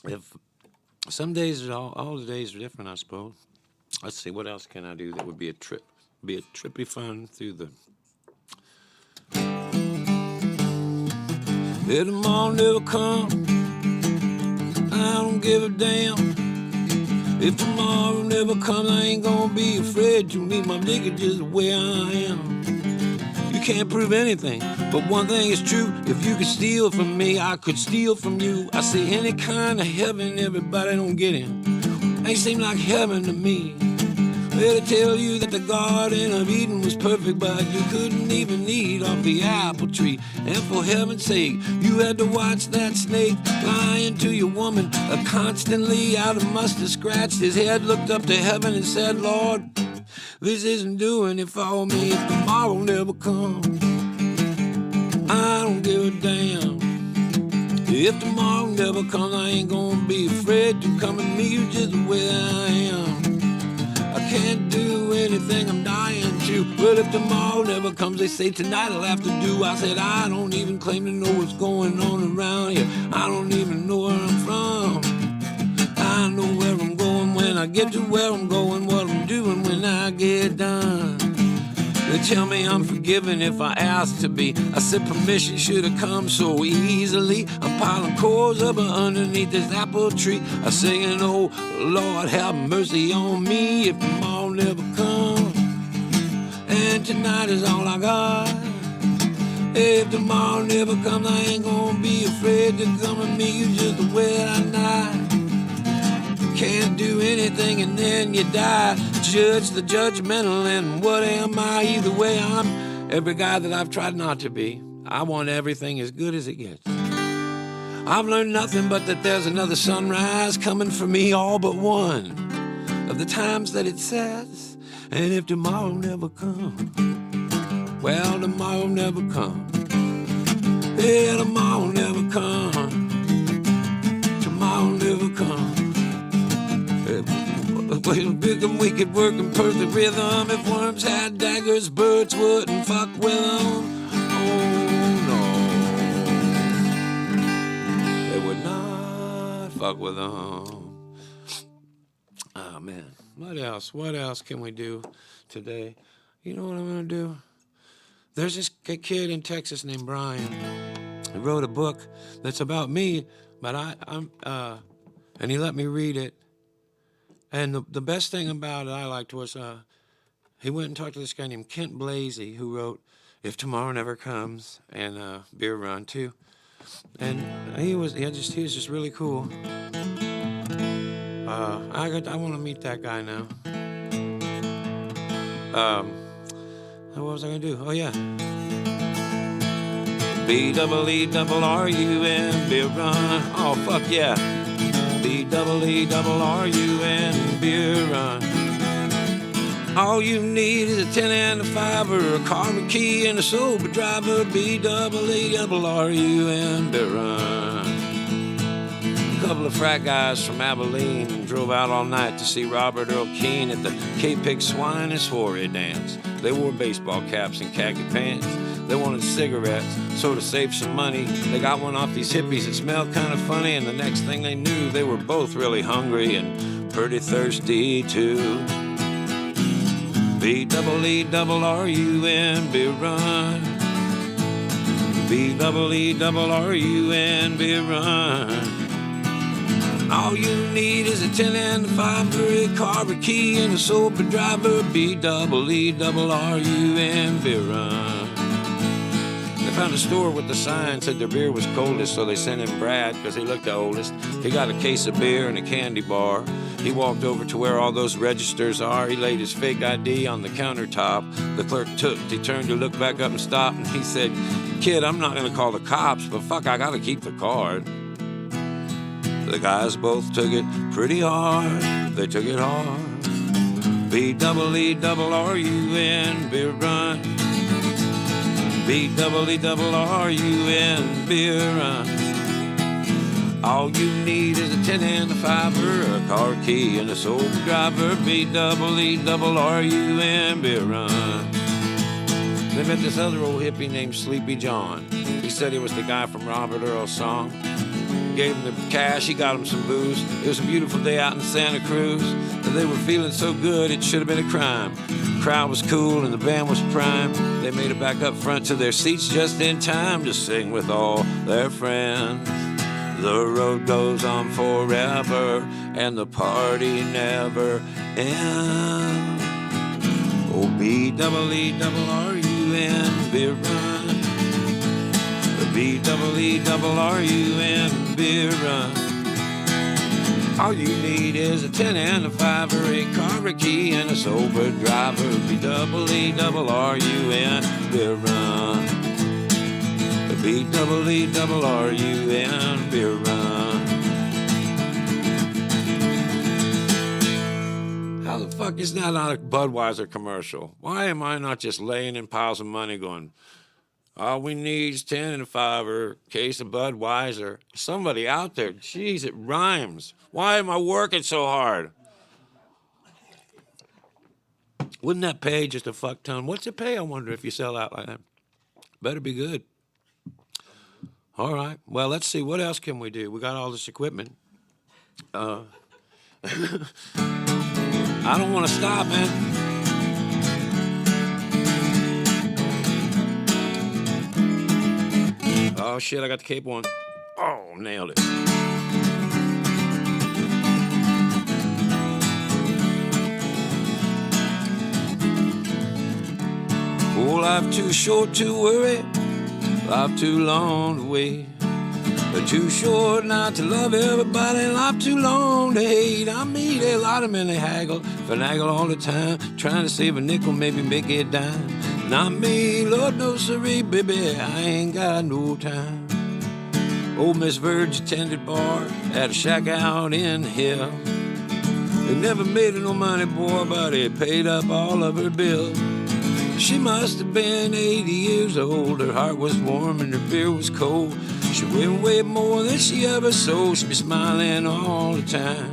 If some days, all the days are different, I suppose. Let's see, what else can I do that would be a trip? Be a trippy fun through the. If tomorrow never come, I don't give a damn. If tomorrow never comes, I ain't gonna be afraid to meet my nigga just the way I am. You can't prove anything, but one thing is true. If you could steal from me, I could steal from you. I say any kind of heaven, everybody don't get in. Ain't seem like heaven to me. Well, they tell you that the Garden of Eden was perfect, but you couldn't even eat off the apple tree. And for heaven's sake, you had to watch that snake lying to your woman constantly out of mustard, scratched his head, looked up to heaven and said, Lord, this isn't doing it for me. If tomorrow never comes, I don't give a damn. If tomorrow never comes, I ain't gonna be afraid to come and meet you just the way I am. I can't do anything I'm dying to. But if tomorrow never comes, they say tonight I'll have to do. I said I don't even claim to know what's going on around here. I don't even know where I'm from. I know where I'm going when I get to where I'm going, what I'm doing when I get done. They tell me I'm forgiven if I ask to be. I said permission should have come so easily. I'm piling cores up underneath this apple tree. I'm singing, oh, Lord, have mercy on me if tomorrow never comes. And tonight is all I got. If tomorrow never comes, I ain't gonna be afraid to come and meet you just the way I night. Can't do anything and then you die. Judge the judgmental, and what am I? Either way, I'm every guy that I've tried not to be. I want everything as good as it gets. I've learned nothing but that there's another sunrise coming for me, all but one of the times that it sets. And if tomorrow never comes, well, tomorrow never comes. Yeah, tomorrow never comes. Tomorrow never comes. Big and we could work in perfect rhythm. If worms had daggers, birds wouldn't fuck with them. Oh no, they would not fuck with them. Oh man, what else? What else can we do today? You know what I'm gonna do? There's this kid in Texas named Brian. He wrote a book that's about me, but and he let me read it. And the best thing about it I liked was he went and talked to this guy named Kent Blasey, who wrote If Tomorrow Never Comes and Beer Run too. And he was just really cool. I want to meet that guy now. What was I gonna do? Oh yeah. B-double-E-double-R-U-N, Beer Run. Oh fuck yeah. B-double-E-double-R-U-N, Beer Run. All you need is a 10 and a 5 or a car, a key, and a sober driver. B-double-E-double-R-U-N, Beer Run. A couple of frat guys from Abilene drove out all night to see Robert Earl Keen at the K-Pig Swine and Soiree dance. They wore baseball caps and khaki pants. They wanted cigarettes, so to save some money, they got one off these hippies that smelled kind of funny, and the next thing they knew, they were both really hungry and pretty thirsty too. B-double-E-double-R-U-N, Beer Run. B-double-E-double-R-U-N, beer run. All you need is a 10 and a 5 for a car, a key, and a sober driver. B-double-E-double-R-U-N, beer run. They found a store with the sign said their beer was coldest, so they sent in Brad because he looked the oldest. He got a case of beer and a candy bar. He walked over to where all those registers are. He laid his fake ID on the countertop. The clerk tooked. He turned to look back up and stopped, and he said, "Kid, I'm not going to call the cops, but fuck, I got to keep the card." The guys both took it pretty hard. They took it hard. B-double-E-double-R-U-N, beer run. B-double-E-double-R-U-N, beer run. All you need is a 10 and a 5 for a car key and a sober driver. B-double-E-double-R-U-N, beer run. They met this other old hippie named Sleepy John. He said he was the guy from Robert Earl's song. Gave him the cash, he got him some booze. It was a beautiful day out in Santa Cruz. And they were feeling so good, it should have been a crime. The crowd was cool and the band was prime. They made it back up front to their seats just in time to sing with all their friends. The road goes on forever and the party never ends. Oh, B-double-E-double-R-U-N, beer run. B-double-E-double-R-U-N, beer run. All you need is a 10 and a 5 for a car, a key, and a sober driver. B-double-E-double-R-U-N, beer run. B-double-E-double-R-U-N, beer run. How the fuck is that not a Budweiser commercial? Why am I not just laying in piles of money going, all we need is 10 and a 5 or a case of Budweiser? Somebody out there, jeez, it rhymes. Why am I working so hard? Wouldn't that pay just a fuck ton? What's it pay, I wonder, if you sell out like that? Better be good. All right. Well, let's see. What else can we do? We got all this equipment. I don't want to stop, man. Oh, shit, I got the cape on. Oh, nailed it. Oh, life too short to worry, life too long to wait. But too short not to love everybody, life too long to hate. I meet a lot of men, they haggle, finagle all the time, trying to save a nickel, maybe make it a dime. Not me, Lord knows, sorry, baby, I ain't got no time. Old Miss Verge attended bar at a shack out in hell. They never made her no money, boy, but it paid up all of her bills. She must have been 80 years old. Her heart was warm and her beer was cold. She weighed way more than she ever sold. She'd be smiling all the time.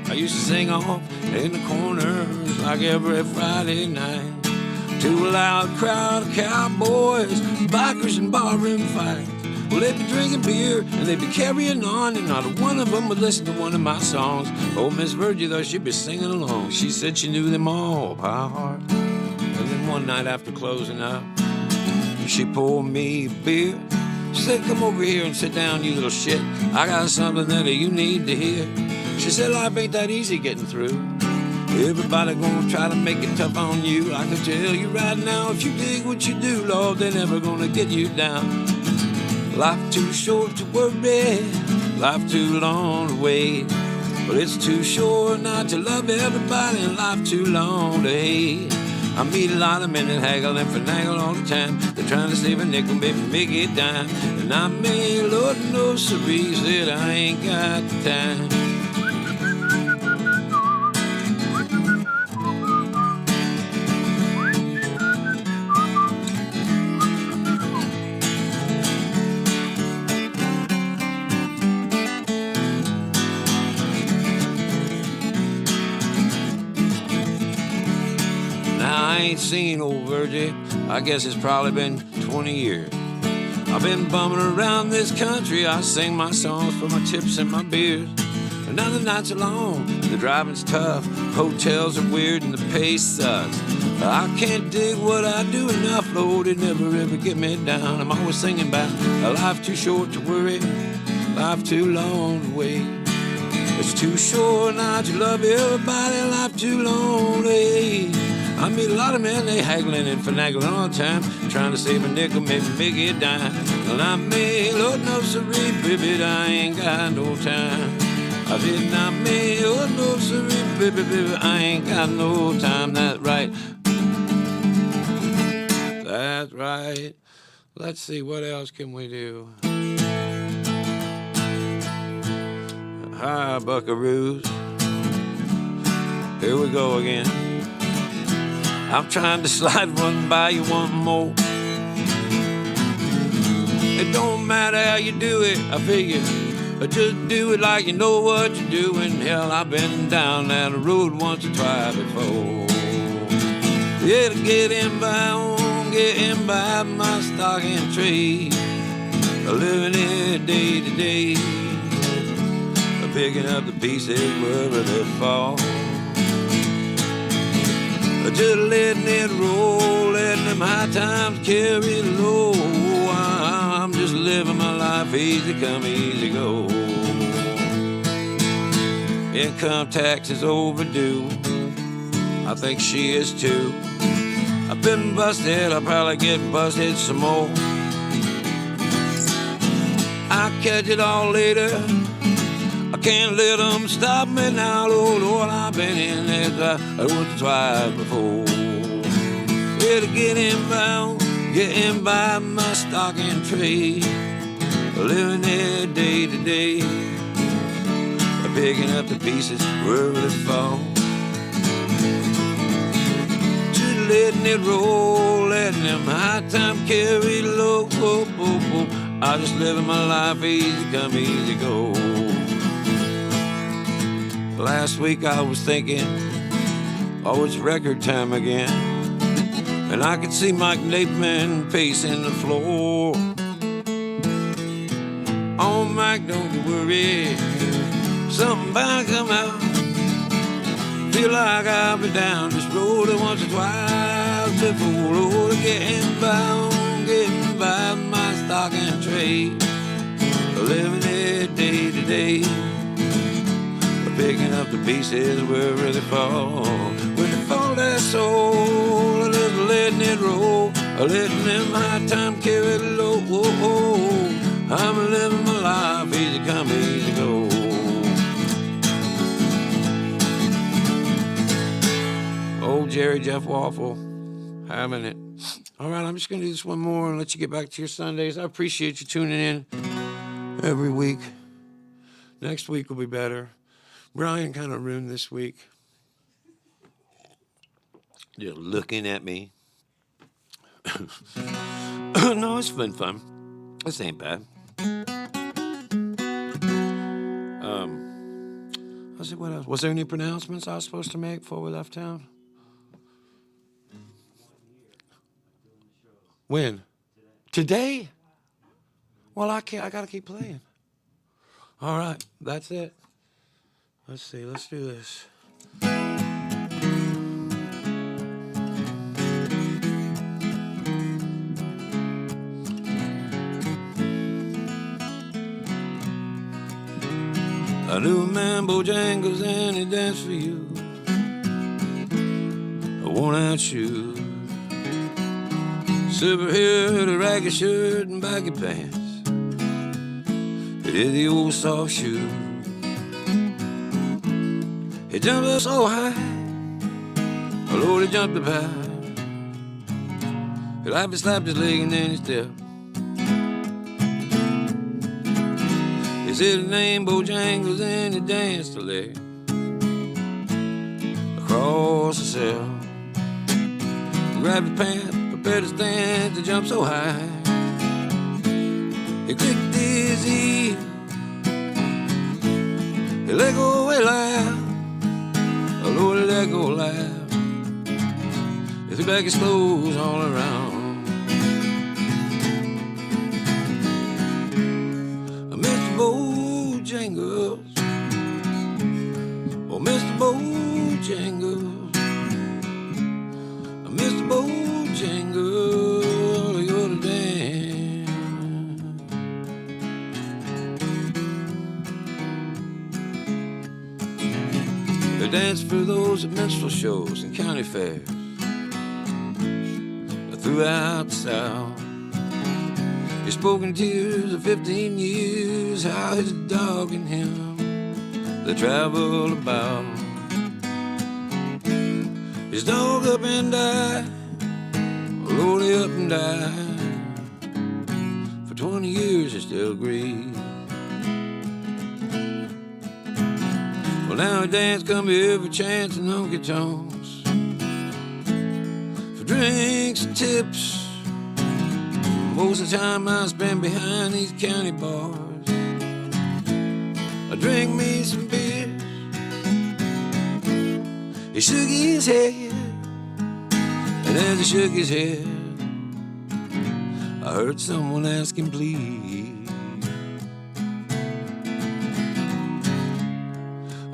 I used to sing off in the corners like every Friday night to a loud crowd of cowboys, bikers, and barroom fights. Well, they'd be drinking beer and they'd be carrying on, and not one of them would listen to one of my songs. Old Miss Virgie, though, she'd be singing along. She said she knew them all by heart. And then one night after closing up, she poured me a beer. She said, come over here and sit down, you little shit. I got something that you need to hear. She said, life ain't that easy getting through. Everybody gonna try to make it tough on you. I can tell you right now, if you dig what you do, Lord, they're never gonna get you down. Life too short to worry, life too long to wait. But it's too short not to love everybody, and life too long to hate. I meet a lot of men that haggle and finagle all the time. They're trying to save a nickel, maybe make it dime. And I may, Lord knows, sorry, said I ain't got the time. I ain't seen old Virgie, I guess it's probably been 20 years. I've been bumming around this country, I sing my songs for my tips and my beers. Now the nights are long, the driving's tough, hotels are weird and the pay sucks. I can't dig what I do enough, Lord, it never ever get me down. I'm always singing about a life too short to worry, life too long to wait. It's too short not to love everybody, life too long to wait. I meet a lot of men, they haggling and finagling all the time, trying to save a nickel, maybe make it a dime. Well, I may, Lord knows, sorry, baby, I ain't got no time. I did not me, Lord knows, sorry, baby, I ain't got no time. That's right. That's right. Let's see, what else can we do? Hi, buckaroos. Here we go again. I'm trying to slide one by you one more. It don't matter how you do it, I figure. Just do it like you know what you're doing. Hell, I've been down that road once or twice before. Yeah, to get in by my stock and trade. Living it day to day. Picking up the pieces wherever they fall. Just letting it roll, letting them high times carry low. I'm just living my life easy come, easy go. Income tax is overdue. I think she is too. I've been busted, I'll probably get busted some more. I'll catch it all later. I can't let them stop me now, oh Lord, I've been in there once or twice before. Yeah, to get in by my stock and trade. Living there day to day. Picking up the pieces wherever they fall. Just letting it roll, letting them high time carry low. I just living my life easy come, easy go. Last week I was thinking, oh, it's record time again. And I could see Mike Napeman pacing the floor. Oh, Mike, don't you worry, something bound to come out. Feel like I've been down this road once or twice before. Oh, getting by my stock and trade. Living it day to day. Picking up the pieces wherever they fall. When they fall, that's so. Just letting it roll, letting them high time carry low. I'm living my life easy come, easy go. Old Jerry Jeff Waffle, having it. All right, I'm just gonna do this one more and let you get back to your Sundays. I appreciate you tuning in every week. Next week will be better. Brian kind of ruined this week. Just looking at me. No, it's been fun. This ain't bad. Let's see, what else? Was there any pronouncements I was supposed to make before we left town? When? Today? Well, I can't. I gotta keep playing. All right, that's it. Let's see, let's do this. I knew a man, Bojangles, and he danced for you. A worn-out shoe, silver hair, a ragged shirt, and baggy pants. It is the old soft shoe. He jumped up so high, oh Lord, he jumped up high. He like slapped his leg and then he stepped. He said his name, Bojangles, and he danced a leg across the cell. He grabbed his pants, prepared to stand to jump so high. He clicked his heel, he let go away loud. Oh Lord, he let go loud. He threw back his clothes all around. Mr. Bojangles, Bojangles, Mr. Bojangles, you're the dance. The dance for those at minstrel shows and county fairs throughout the South. He's spoken tears of 15 years, how his dog and him, they travel about. His dog up and died, Lord, he up and died. For 20 years he still grieves. Well, now he dance come every chance in honky tonks for drinks and tips. Most of the time I spend behind these county bars. I drink me some beer. He shook his head, and as he shook his head, I heard someone ask him please.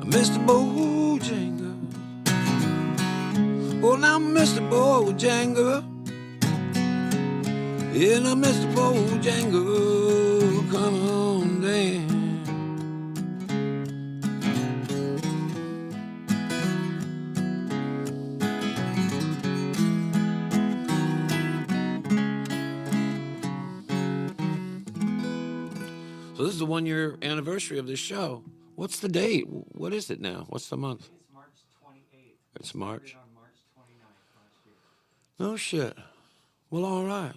Mr. Bojangles, oh now Mr. Bojangles, yeah now Mr. Bojangles, come on dance. So this is the 1 year anniversary of this show. What's the date? What is it now? What's the month? It's March 28th. It's March. On March 29th last year. No shit. Well, all right.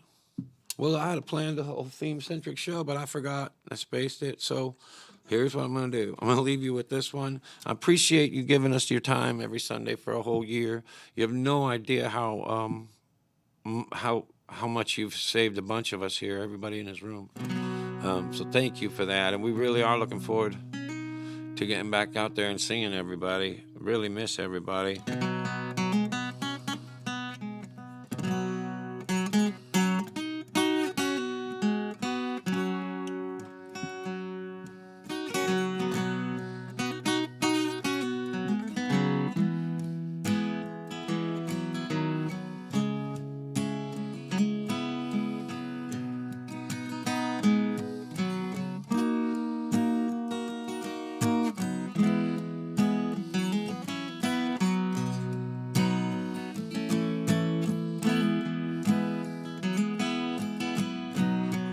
Well, I had planned a whole theme-centric show, but I forgot. I spaced it. So here's what I'm going to do. I'm going to leave you with this one. I appreciate you giving us your time every Sunday for a whole year. You have no idea how much you've saved a bunch of us here, everybody in this room. So thank you for that. And we really are looking forward to getting back out there and singing everybody. Really miss everybody.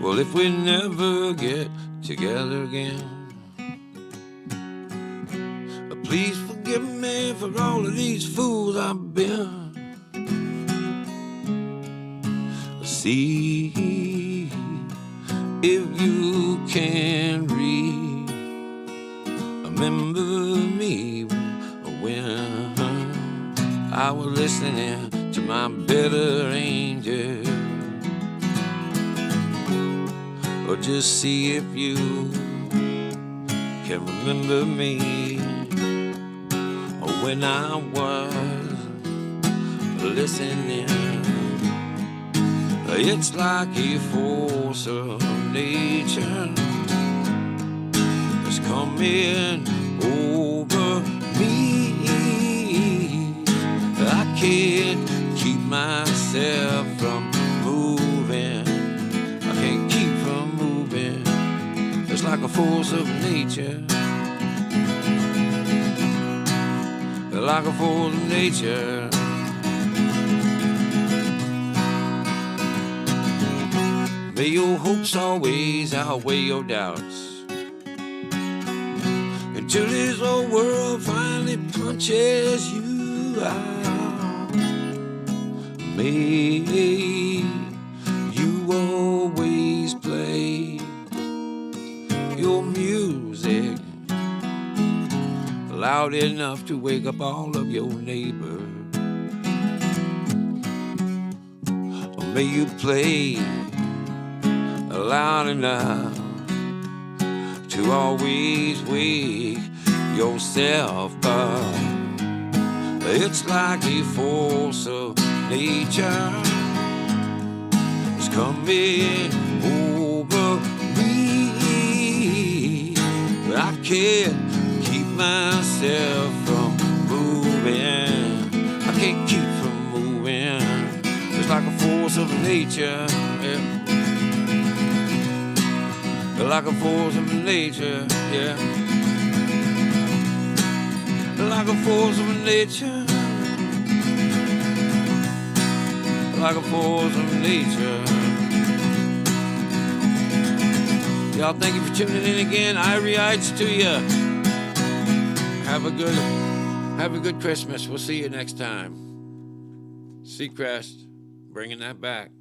Well, if we never get together again, please forgive me for all of these fools I've been. See if you can remember me when I was listening to my better angel. Or just see if you can remember me, or when I was listening. It's like a force of nature that's coming over me. I can't keep myself from moving. I can't keep from moving. It's like a force of nature. Like a force of nature. May your hopes always outweigh your doubts, until this whole world finally punches you out. May you always play your music loud enough to wake up all of your neighbors. Or may you play loud enough to always wake yourself up. It's like a force of nature is coming over me. I can't keep myself from moving. force of nature, yeah. Like a force of nature, yeah. Like a force of nature. Like a force of nature. Y'all, thank you for tuning in again. I rearrange to you. Have a good Christmas. We'll see you next time. Seacrest, bringing that back.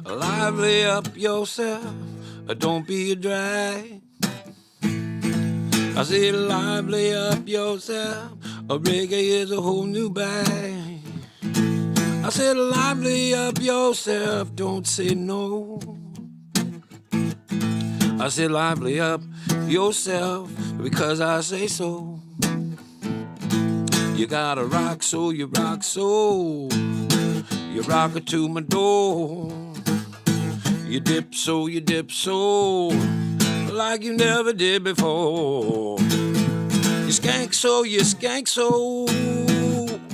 Lively up yourself, don't be a drag. I said lively up yourself, a reggae is a whole new bag. I said lively up yourself, don't say no. I said lively up yourself, because I say so. You gotta rock so you rock so, you rock it to my door. You dip so, like you never did before. You skank so,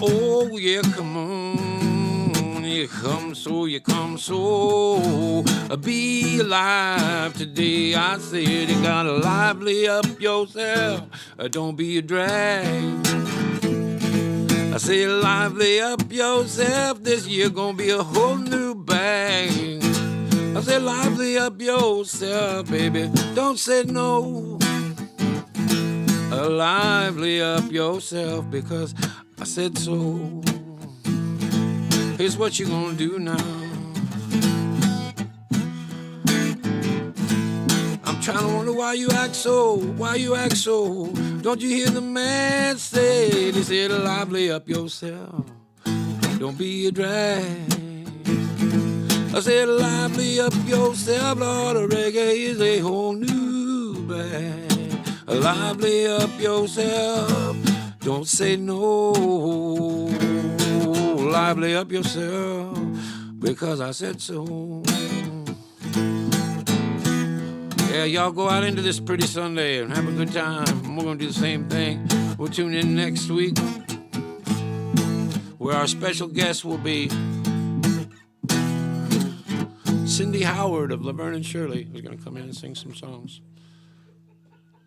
oh yeah, come on. You come so, be alive today. I said you gotta lively up yourself, don't be a drag. I said lively up yourself, this year gonna be a whole new bag. I said lively up yourself, baby, don't say no. Lively up yourself, because I said so. Here's what you gonna do now. I'm trying to wonder why you act so, Don't you hear the man say, they said lively up yourself, don't be a drag. I said, lively up yourself, Lord, reggae is a whole new band. Lively up yourself, don't say no. Lively up yourself, because I said so. Yeah, y'all go out into this pretty Sunday and have a good time. We're gonna do the same thing. We'll tune in next week, where our special guest will be Cindy Howard of Laverne and Shirley, who's gonna come in and sing some songs.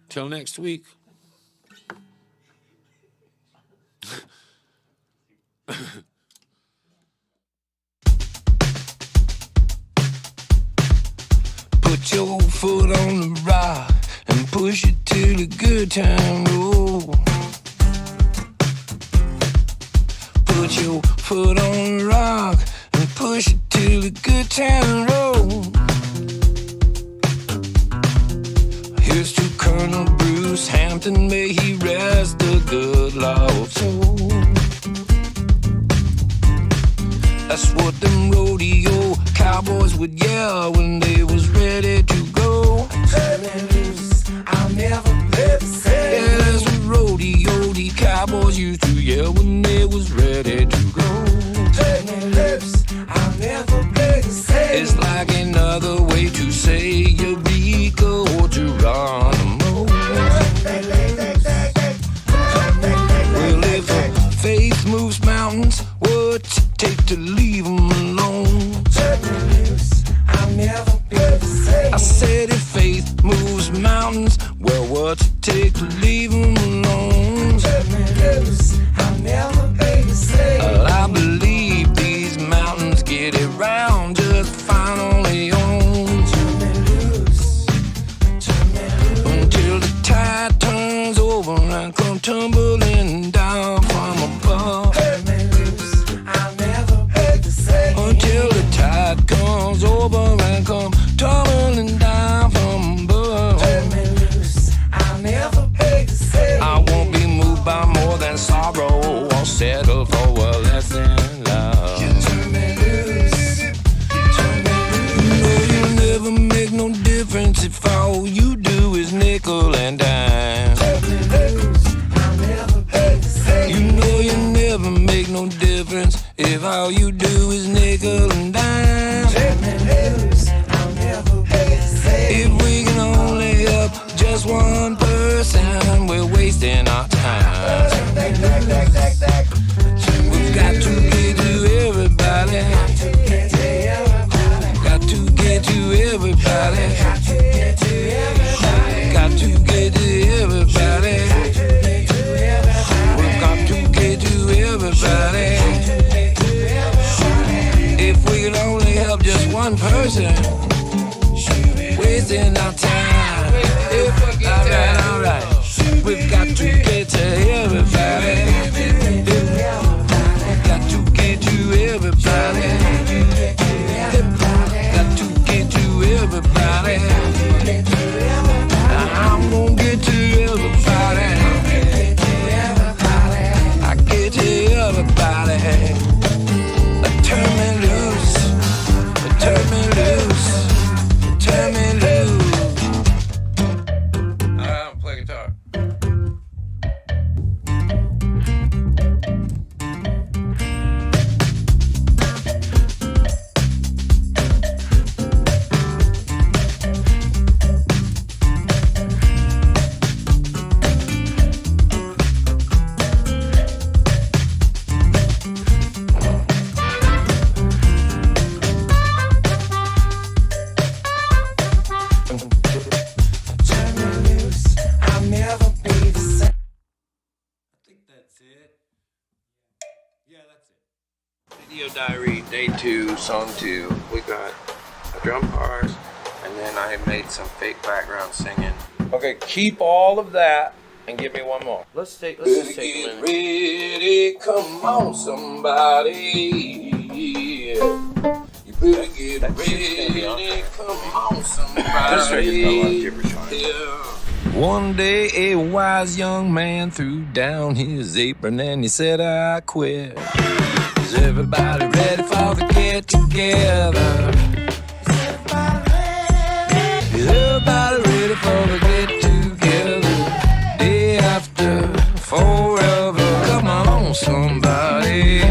Till next week. Put your foot on the rock and push it to the good time roll. Put your foot on the rock and push it to the good time roll. Here's to Colonel Bruce Hampton, may he rest the good Lord's soul. That's what them rodeo cowboys would yell when they was ready to go. Turn me loose, I'll never play the same. Yeah, that's what rodeo cowboys used to yell when they was ready to go. Turn me loose, I'll never play the same. It's like another way to say Eureka or Geronimo. Well, if faith moves mountains, what's it take to leave them alone? Turn me loose, I'll never be the same. I said if faith moves mountains, well, what's it take to leave them alone? Turn me loose, I'll never be the same. Well, I believe these mountains get it round just fine on their own. Turn me loose, until the tide turns over and come tumbling down from above. Turn me loose, I'll never be the same. Until the tide comes over and come tumbling down from above. Turn me loose, I'll never be the same. I won't be moved by more than sorrow. I'll settle for a less than love. You turn me loose, turn me loose. You know you'll never make no difference if all you do is nickel and dime. Turn me loose, I'll never be the same. You know you never make no difference if all you do is nickel and dime. Turn me loose, I'll never be the same. If we can only help just one person, we're wasting our time. We've got to get to everybody. Got to get to everybody. Got to get to everybody. We've got to get to everybody. If we could only help just one person, wasting our time. Alright. We've got to get to everybody. Got to get to everybody. Got to get to everybody. I'm gonna get to everybody. I get to everybody. Turn me loose. Turn me loose. Turn me loose. I don't play guitar. Video diary, day 2, song 2. We got a drum part, and then I made some fake background singing. Okay, keep all of that and give me one more. Let's just take a minute. Ready, come on, somebody. You better get ready, come on, somebody. One day a wise young man threw down his apron and he said, I quit. Is everybody ready for the get together? Is everybody ready for the get together? Day after forever. Come on, somebody.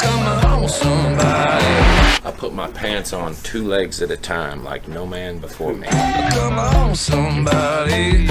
Come on, somebody. I put my pants on 2 legs at a time, like no man before me. Come on, somebody.